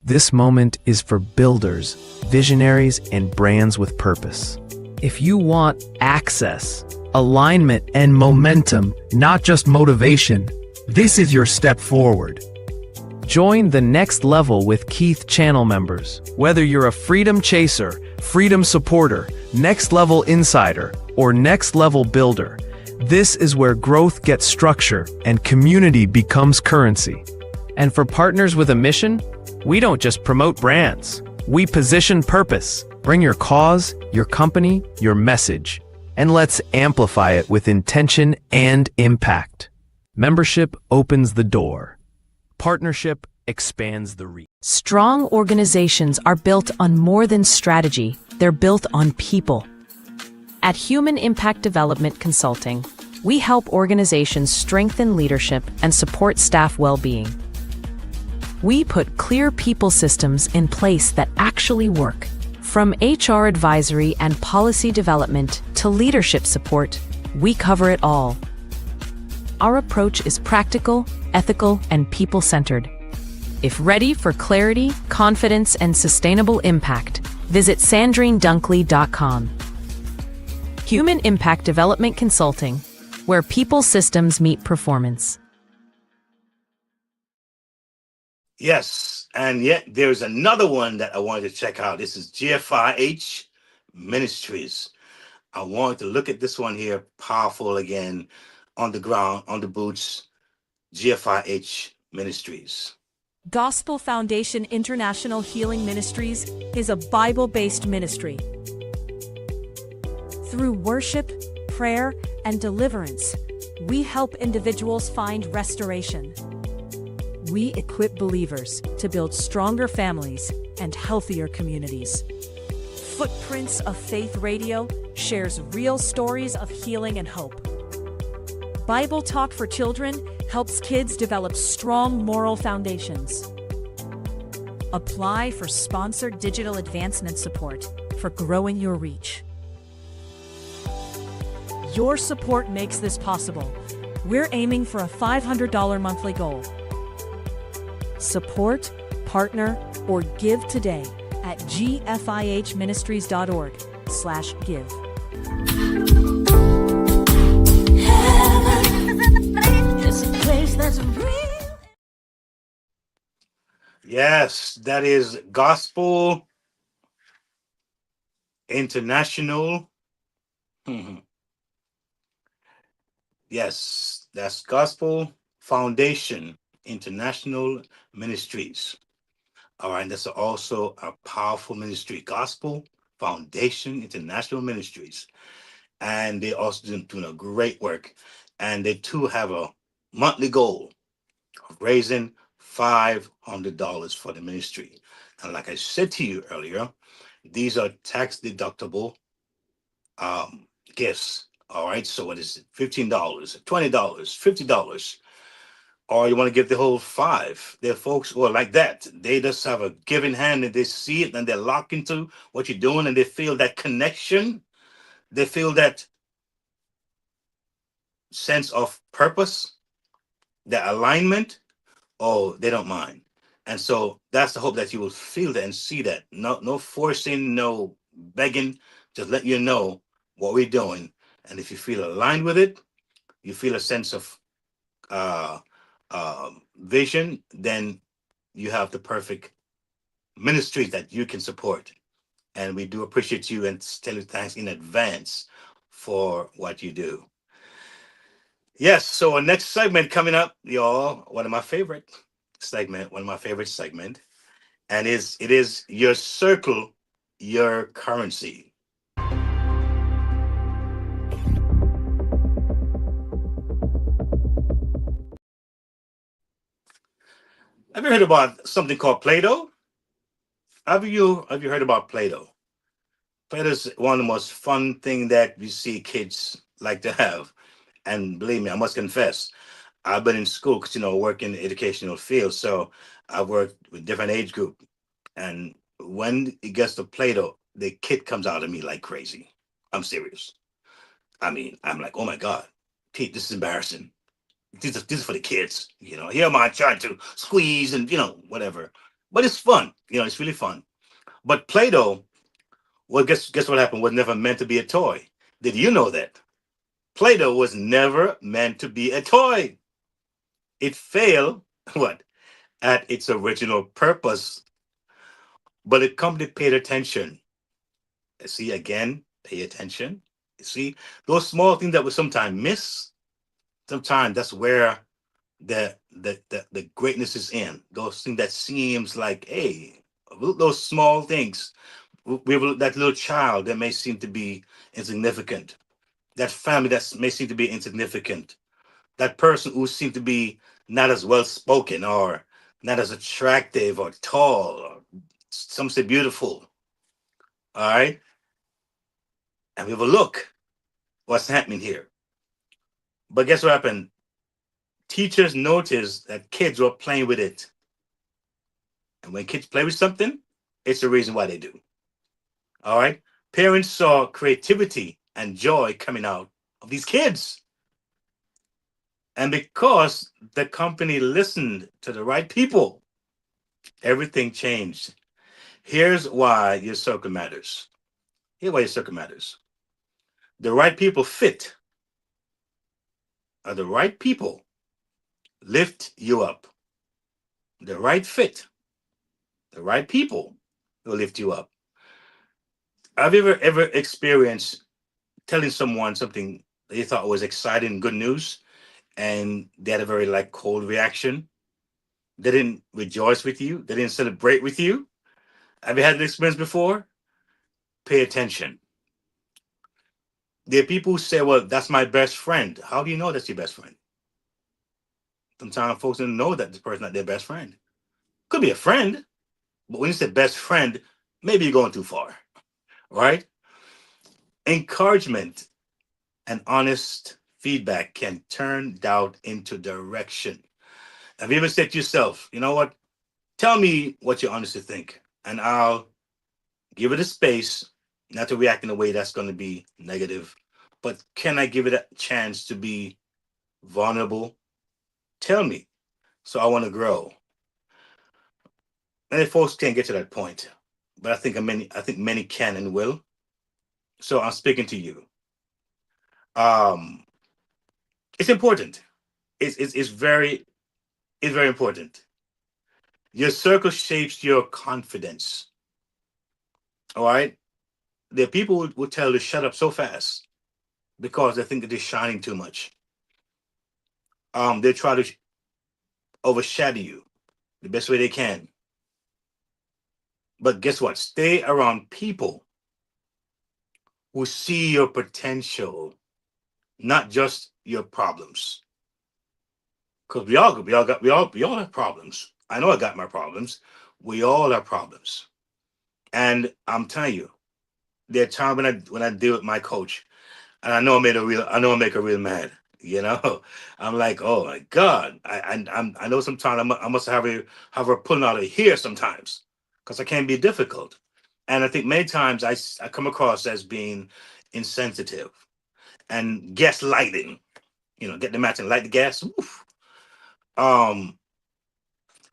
This moment is for builders, visionaries, and brands with purpose. If you want access, alignment, and momentum, not just motivation, this is your step forward. Join the next level with Keith channel members. Whether you're a freedom chaser, freedom supporter, next level insider, or next level builder, this is where growth gets structure and community becomes currency. And for partners with a mission, we don't just promote brands. We position purpose. Bring your cause, your company, your message, and let's amplify it with intention and impact. Membership opens the door. Partnership expands the reach. Strong organizations are built on more than strategy, they're built on people. At Human Impact Development Consulting, we help organizations strengthen leadership and support staff well-being. We put clear people systems in place that actually work. From HR advisory and policy development to leadership support, we cover it all. Our approach is practical, ethical, and people-centered. If ready for clarity, confidence, and sustainable impact, visit sandrinedunkley.com. Human Impact Development Consulting, where people systems meet performance. Yes, and yet there's another one that I wanted to check out. This is GFIH Ministries. I wanted to look at this one here, powerful again, on the ground, on the boots, GFIH Ministries. Gospel Foundation International Healing Ministries is a Bible-based ministry. Through worship, prayer, and deliverance, we help individuals find restoration. We equip believers to build stronger families and healthier communities. Footprints of Faith Radio shares real stories of healing and hope. Bible Talk for Children helps kids develop strong moral foundations. Apply for sponsored digital advancement support for growing your reach. Your support makes this possible. We're aiming for a $500 monthly goal. Support, partner, or give today at gfihministries.org/give. Yes, that is Gospel International. Yes, that's Gospel Foundation International Ministries. All right, that's also a powerful ministry, Gospel Foundation International Ministries. And they also doing a great work. And they too have a monthly goal of raising $500 for the ministry. And like I said to you earlier, these are tax deductible gifts. All right, so what is it? $15, $20, $50, or you want to give the whole five. There are folks who are like that. They just have a giving hand and they see it and they're locked into what you're doing and they feel that connection. They feel that sense of purpose, that alignment. Oh, they don't mind. And so that's the hope, that you will feel that and see that. No forcing, no begging, just let you know what we're doing. And if you feel aligned with it, you feel a sense of vision, then you have the perfect ministry that you can support. And we do appreciate you and tell you thanks in advance for what you do. Yes, so our next segment coming up, y'all, one of my favorite segment, and it is your circle, your currency. Have you heard about something called Play-Doh? Have you heard about Play-Doh? Play-Doh is one of the most fun thing that you see kids like to have. And believe me, I must confess, I've been in school because work in the educational field, so I've worked with different age group. And when it gets to Play-Doh, the kid comes out of me like crazy. I'm serious. I mean, I'm like, oh my God, Pete, this is embarrassing. This is for the kids. Here am I trying to squeeze and whatever. But it's fun. It's really fun. But Play-Doh, well, guess what happened? Was never meant to be a toy. Did you know that? Play-Doh was never meant to be a toy. It failed what? At its original purpose. But the company paid attention. See, again, pay attention. You see, those small things that we sometimes miss, sometimes that's where the greatness is in. Those things that seems like, hey, those small things. We have that little child that may seem to be insignificant. That family that may seem to be insignificant. That person who seems to be not as well spoken or not as attractive or tall or some say beautiful. All right. And we have a look what's happening here. But guess what happened? Teachers noticed that kids were playing with it. And when kids play with something, it's the reason why they do. All right. Parents saw creativity and joy coming out of these kids. And because the company listened to the right people, everything changed. Here's why your circle matters. Here's why your circle matters. The right people fit, or the right people lift you up. The right fit, the right people will lift you up. Have you ever experienced telling someone something they thought was exciting, good news, and they had a very like cold reaction? They didn't rejoice with you. They didn't celebrate with you. Have you had an experience before? Pay attention. There are people who say, well, that's my best friend. How do you know that's your best friend? Sometimes folks don't know that this person's not their best friend. Could be a friend, but when you say best friend, maybe you're going too far, right? Encouragement and honest feedback can turn doubt into direction. Have you ever said to yourself, you know what? Tell me what you honestly think, and I'll give it a space, not to react in a way that's going to be negative, but can I give it a chance to be vulnerable? Tell me. So I want to grow. And if folks can't get to that point, but I think many can and will. So I'm speaking to you. Um, it's important. It's very important. Your circle shapes your confidence. All right. There are people who will tell you to shut up so fast because they think that they're shining too much. They try to overshadow you the best way they can. But guess what? Stay around people who see your potential, not just your problems. Because we all have problems. I know I got my problems. We all have problems. And I'm telling you, there are times when I deal with my coach, and I know I make her real mad. I'm like, oh my God, I know sometimes I must have her pulling out of here sometimes because I can be difficult, and I think many times I come across as being insensitive and gaslighting. Get the match and light the gas. Oof. Um,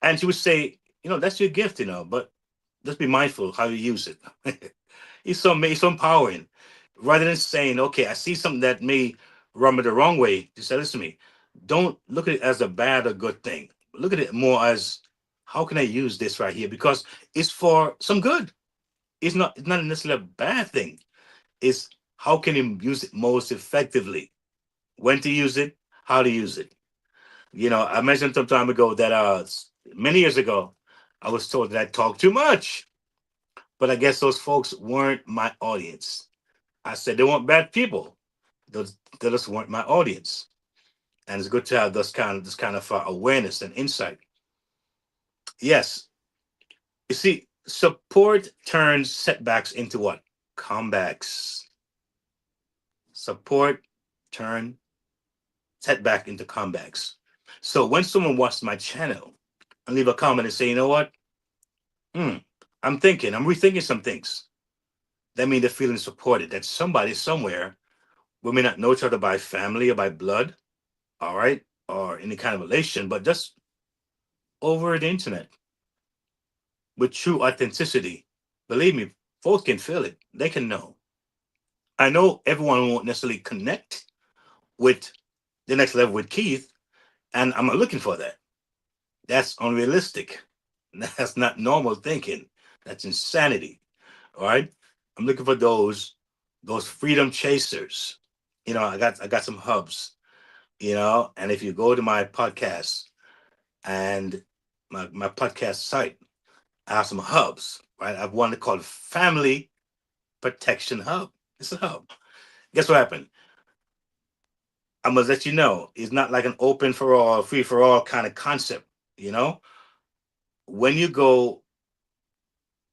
and she would say, that's your gift, but just be mindful how you use it. It's so empowering. Rather than saying, okay, I see something that may run me the wrong way, just say, listen to me. Don't look at it as a bad or good thing. Look at it more as how can I use this right here? Because it's for some good. It's not necessarily a bad thing. It's how can you use it most effectively, when to use it, how to use it. I mentioned some time ago that many years ago, I was told that I talk too much, but I guess those folks weren't my audience. I said they weren't bad people. They just weren't my audience. And it's good to have this kind of awareness and insight. Yes, you see, support turns setbacks into what? Comebacks. Support turn setback into comebacks. So when someone watches my channel and leave a comment and say, you know what? Hmm, I'm rethinking some things. That means they're feeling supported. That somebody somewhere, we may not know each other by family or by blood, all right, or any kind of relation, but just over the internet with true authenticity. Believe me, folks can feel it. They can know. I know everyone won't necessarily connect with the next level with Keith, and I'm not looking for that. That's unrealistic. That's not normal thinking. That's insanity. All right. I'm looking for those freedom chasers. I got some hubs, and if you go to my podcast and my podcast site, I have some hubs, right? I have one called Family Protection Hub. It's a hub. Guess what happened? I'm gonna let you know, it's not like an open for all, free for all kind of concept. You know, when you go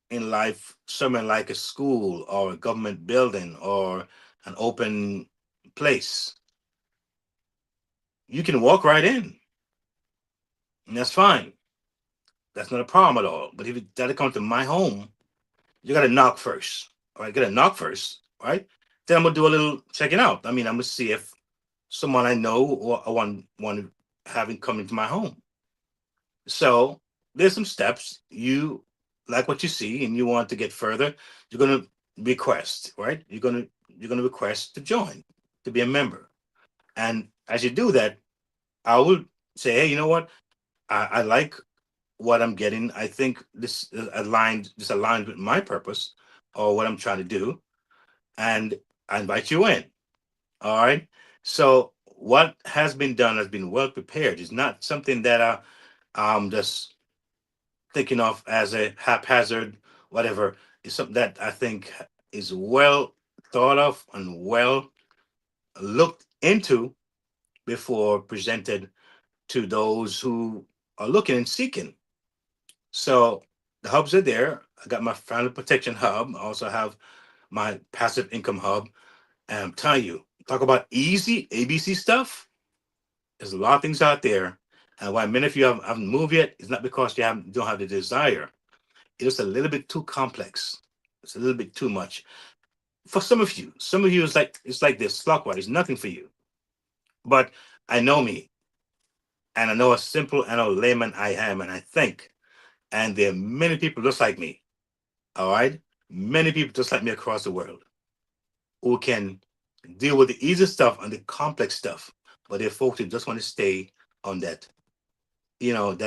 in life, somewhere like a school or a government building or an open place, you can walk right in, and that's fine. That's not a problem at all. But if you gotta come to my home, you gotta knock first. All right, gotta knock first, right? Then I'm gonna do a little checking out. I mean, I'm gonna see if someone I know or I want having come into my home. So there's some steps. You like what you see and you want to get further, you're gonna request, right? You're gonna request to join, to be a member. And as you do that, I will say, hey, you know what? I like what I'm getting. I think this aligns with my purpose or what I'm trying to do. And I invite you in. All right. So what has been done has been well prepared. It's not something that I'm just thinking of as a haphazard, whatever. It's something that I think is well thought of and well looked into before presented to those who are looking and seeking. So the hubs are there. I got my family protection hub. I also have my passive income hub. And I'm telling you, talk about easy ABC stuff. There's a lot of things out there. And why many of you haven't moved yet is not because don't have the desire. It's a little bit too complex. It's a little bit too much. For some of you it's like this clockwise, it's nothing for you. But I know me, and I know how simple and how layman I am, and I think. And there are many people just like me. All right? Many people just like me across the world who can deal with the easy stuff and the complex stuff. But there are folks who just want to stay on that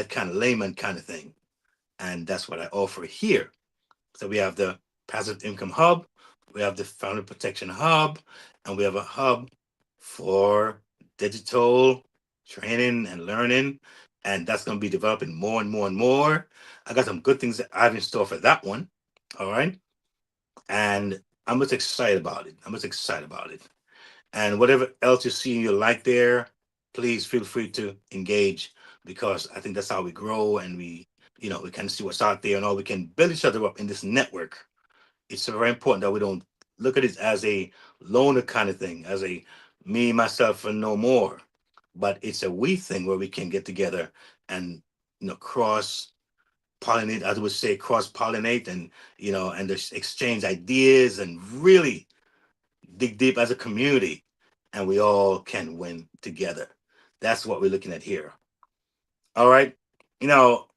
kind of layman kind of thing. And that's what I offer here. So we have the passive income hub, we have the family protection hub, and we have a hub for digital training and learning. And that's going to be developing more and more and more. I got some good things that I have in store for that one. All right. And I'm just excited about it. I'm just excited about it. And whatever else you see you like there, please feel free to engage, because I think that's how we grow, and we can see what's out there and all. We can build each other up in this network. It's very important that we don't look at it as a loner kind of thing, as a me, myself, and no more. But it's a we thing where we can get together and cross pollinate, as I would say, cross pollinate, and just exchange ideas and really dig deep as a community, and we all can win together. That's what we're looking at here. All right. You know,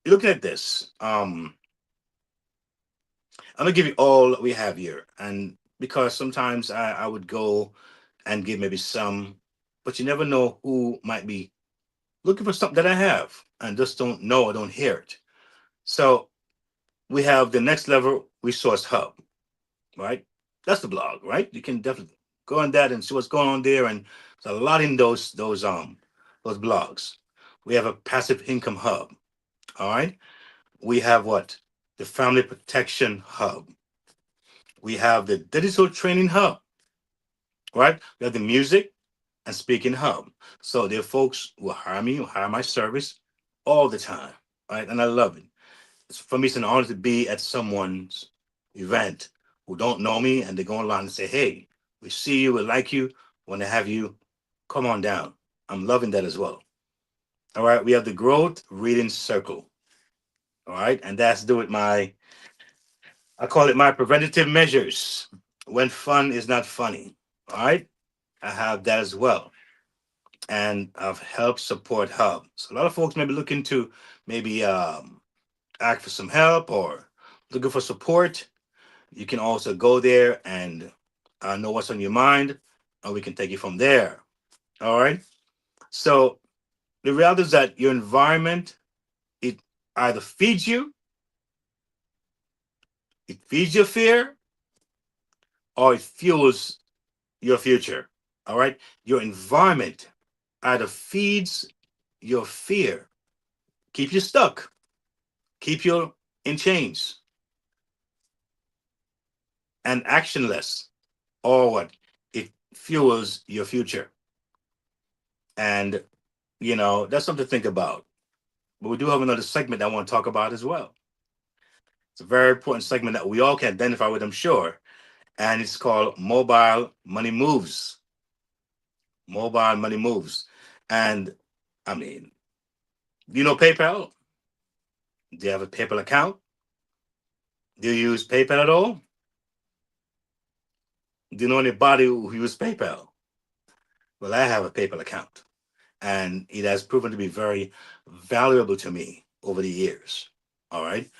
you're looking at this. I'm gonna give you all that we have here, and because sometimes I would go and give maybe some, but you never know who might be looking for something that I have and just don't know or don't hear it. So we have the next level resource hub. right? That's the blog, right? You can definitely go on that and see what's going on there, and there's a lot in those blogs. We have a passive income hub, all right. We have what? The family protection hub. We have the digital training hub, right? We have the music and speaking hub. So there are folks who hire me, who hire my service all the time, right? And I love it. For me, it's an honor to be at someone's event who don't know me, and they go online and say, "Hey, we see you, we like you, want to have you come on down." I'm loving that as well. All right, we have the growth reading circle. All right, and that's to do with I call it my preventative measures when fun is not funny. All right, I have that as well, and I've helped support hub. So a lot of folks may be looking to maybe ask for some help or looking for support. You can also go there and know what's on your mind, and we can take it from there. All right. So the reality is that your environment, it either it feeds your fear, or it fuels your future. All right. Your environment either feeds your fear, keep you stuck, keep you in chains and actionless, or what? It fuels your future. And that's something to think about. But we do have another segment I want to talk about as well. It's a very important segment that we all can identify with, I'm sure. And it's called Mobile Money Moves. Mobile Money Moves. And I mean, do you know PayPal? Do you have a PayPal account? Do you use PayPal at all? Do you know anybody who uses PayPal? Well, I have a PayPal account, and it has proven to be very valuable to me over the years. All right.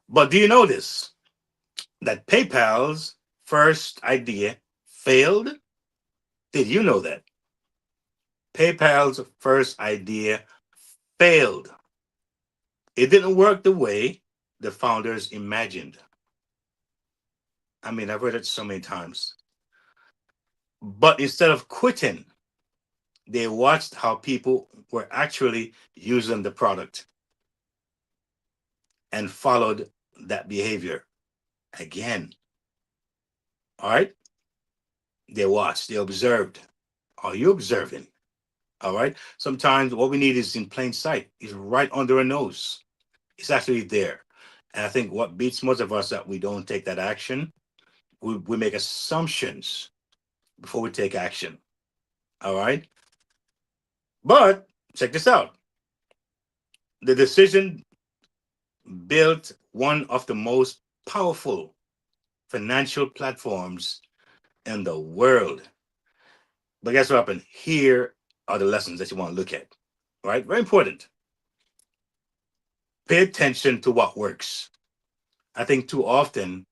But do you know this? That PayPal's first idea failed? Did you know that? PayPal's first idea failed. It didn't work the way the founders imagined. I mean, I've read it so many times. But instead of quitting, they watched how people were actually using the product and followed that behavior again. All right? They watched, they observed. Are you observing? All right. Sometimes what we need is in plain sight. It's right under our nose. It's actually there. And I think what beats most of us that we don't take that action. We make assumptions before we take action. All right. But check this out. The decision built one of the most powerful financial platforms in the world. But guess what happened? Here are the lessons that you want to look at. All right. Very important. Pay attention to what works. I think too often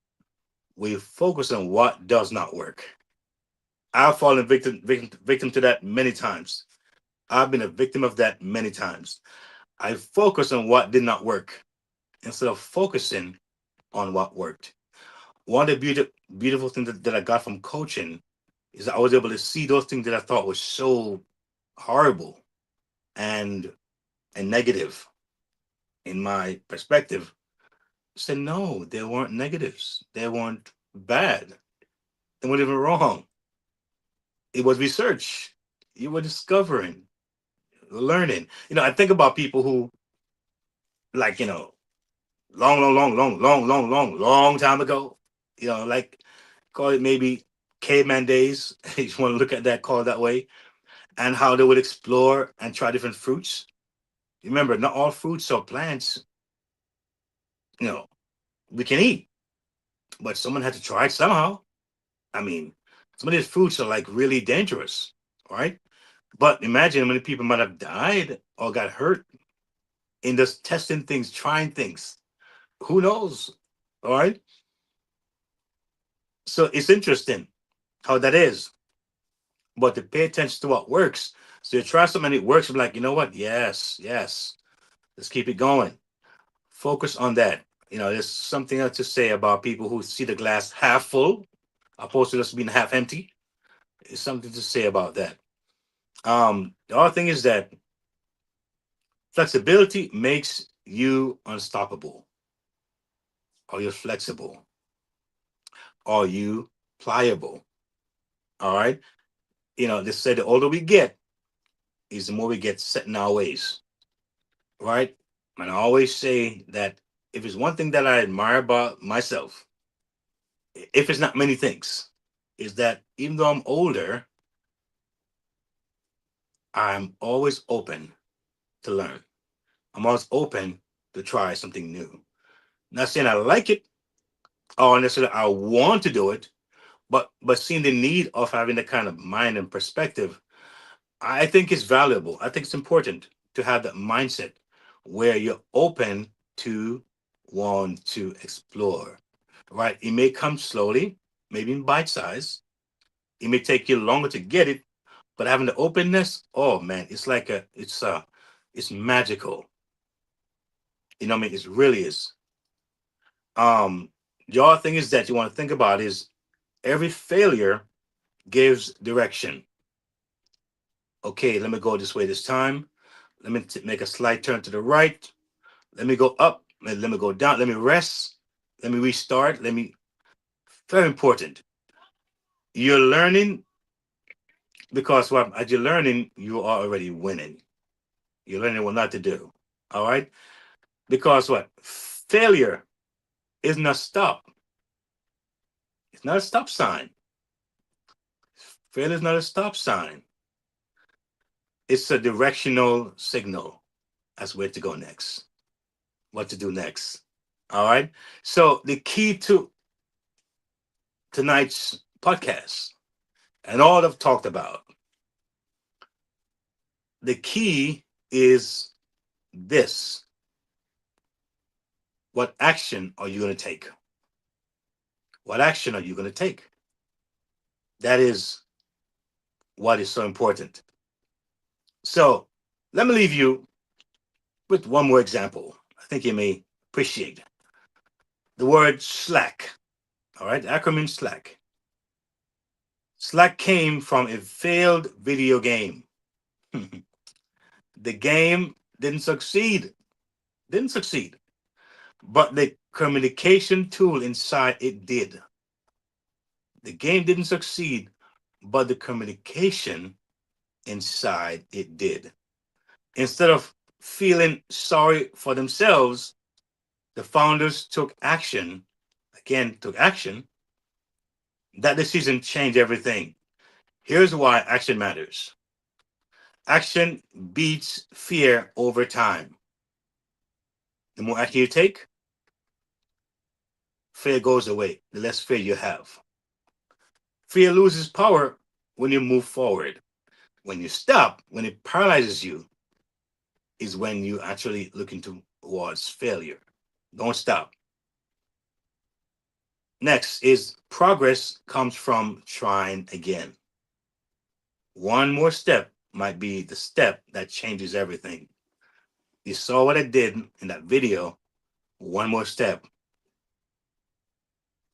we focus on what does not work. I've fallen victim to that many times. I've been a victim of that many times. I focus on what did not work instead of focusing on what worked. One of the beautiful things that I got from coaching is that I was able to see those things that I thought was so horrible and negative in my perspective. Said no, they weren't negatives. They weren't bad. They weren't even wrong. It was research. You were discovering, learning. I think about people who, like, long time ago, like, call it maybe caveman days. You just want to look at that, call it that way, and how they would explore and try different fruits. Remember, not all fruits or plants, you know, we can eat, but someone had to try it somehow. I mean, some of these fruits are like really dangerous, right? But imagine how many people might have died or got hurt in just testing things, trying things. Who knows? All right. So it's interesting how that is. But to pay attention to what works. So you try something and it works, you're like, you know what? Yes, yes. Let's keep it going. Focus on that. There's something else to say about people who see the glass half full opposed to just being half empty. There's something to say about that. The other thing is that flexibility makes you unstoppable. Are you flexible? Are you pliable? All right. They say the older we get, is the more we get set in our ways. Right. And I always say that if it's one thing that I admire about myself, if it's not many things, is that even though I'm older, I'm always open to learn. I'm always open to try something new. Not saying I like it or necessarily I want to do it, but seeing the need of having that kind of mind and perspective, I think it's valuable. I think it's important to have that mindset where you're open to want to explore. Right? It may come slowly, maybe in bite size. It may take you longer to get it, but having the openness, oh man, it's like it's magical. What I mean? It really is. Um, the other thing is that you want to think about is every failure gives direction. Okay, let me go this way this time. Let me make a slight turn to the right. Let me go up. Let me go down. Let me rest. Let me restart. Very important. You're learning because as you're learning, you are already winning. You're learning what not to do. All right. Because what? Failure is not stop. It's not a stop sign. Failure is not a stop sign. It's a directional signal as where to go next, what to do next. All right. So the key to tonight's podcast and all I've talked about, the key is this. What action are you going to take? What action are you going to take? That is what is so important. So let me leave you with one more example. I think you may appreciate the word slack. All right, the acronym slack. Slack came from a failed video game. The game didn't succeed. Didn't succeed. But the communication tool inside it did. The game didn't succeed, but the communication inside it did. Instead of feeling sorry for themselves, the founders took action. Again, took action. That decision changed everything. Here's why action matters. Action beats fear over time. The more action you take, fear goes away. The less fear you have. Fear loses power when you move forward. When you stop, when it paralyzes you, is when you actually looking towards failure. Don't stop. Next is progress comes from trying again. One more step might be the step that changes everything. You saw what I did in that video. One more step.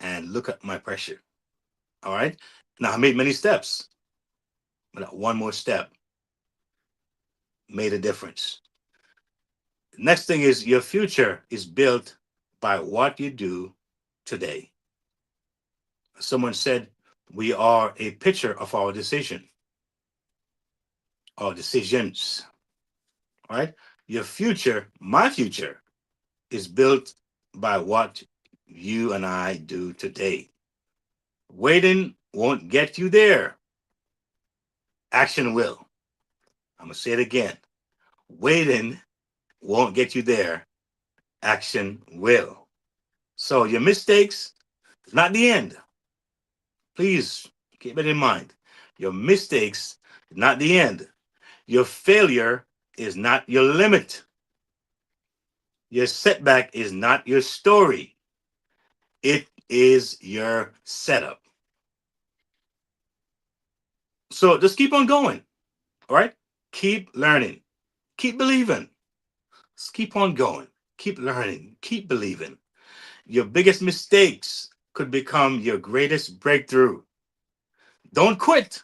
And look at my pressure. All right. Now I made many steps, but that one more step made a difference. The next thing is your future is built by what you do today. Someone said, we are a picture of our decisions. All right? Your future, my future, is built by what you and I do today. Waiting won't get you there. Action will. I'm going to say it again. Waiting won't get you there. Action will. So your mistakes, not the end. Please keep it in mind. Your mistakes, not the end. Your failure is not your limit. Your setback is not your story. It is your setup. So just keep on going. All right? Keep learning. Keep believing. Just keep on going. Keep learning. Keep believing. Your biggest mistakes could become your greatest breakthrough. Don't quit.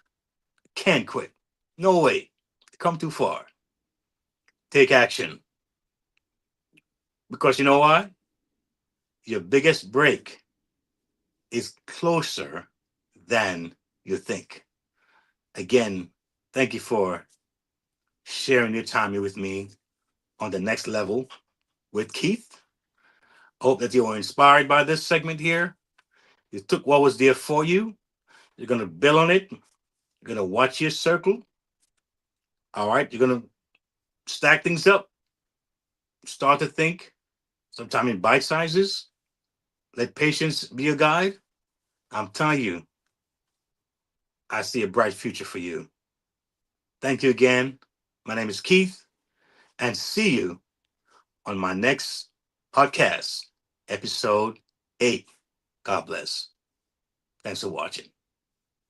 Can't quit. No way. Come too far. Take action. Because you know what? Your biggest break is closer than you think. Again, thank you for sharing your time here with me on the next level with Keith. I hope that you were inspired by this segment here. You took what was there for you. You're going to build on it. You're going to watch your circle. All right. You're going to stack things up. Start to think, sometime in bite sizes. Let patience be your guide. I'm telling you, I see a bright future for you. Thank you again. My name is Keith, and see you on my next podcast, episode 8. God bless. Thanks for watching.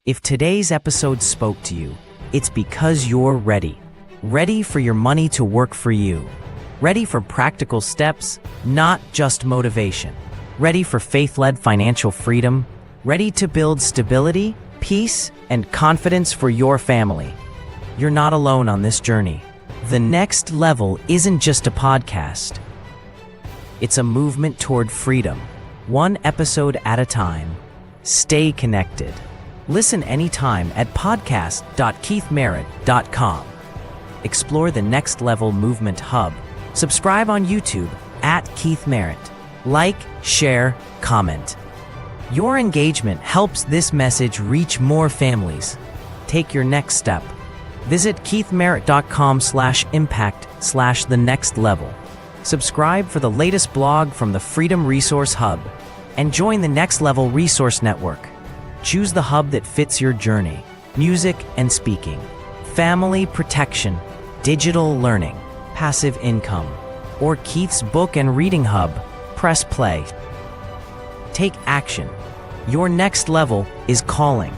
If today's episode spoke to you, it's because you're ready. Ready for your money to work for you. Ready for practical steps, not just motivation. Ready for faith-led financial freedom. Ready to build stability, peace, and confidence for your family. You're not alone on this journey. The Next Level isn't just a podcast. It's a movement toward freedom, one episode at a time. Stay connected. Listen anytime at podcast.keithmerritt.com. Explore the Next Level Movement Hub. Subscribe on YouTube at Keith Merritt. Like, share, comment. Your engagement helps this message reach more families. Take your next step. Visit keithmerritt.com/impact/the next level. Subscribe for the latest blog from the Freedom Resource Hub and join the Next Level Resource Network. Choose the hub that fits your journey: music and speaking, family protection, digital learning, passive income, or Keith's book and reading hub. Press play. Take action. Your next level is calling.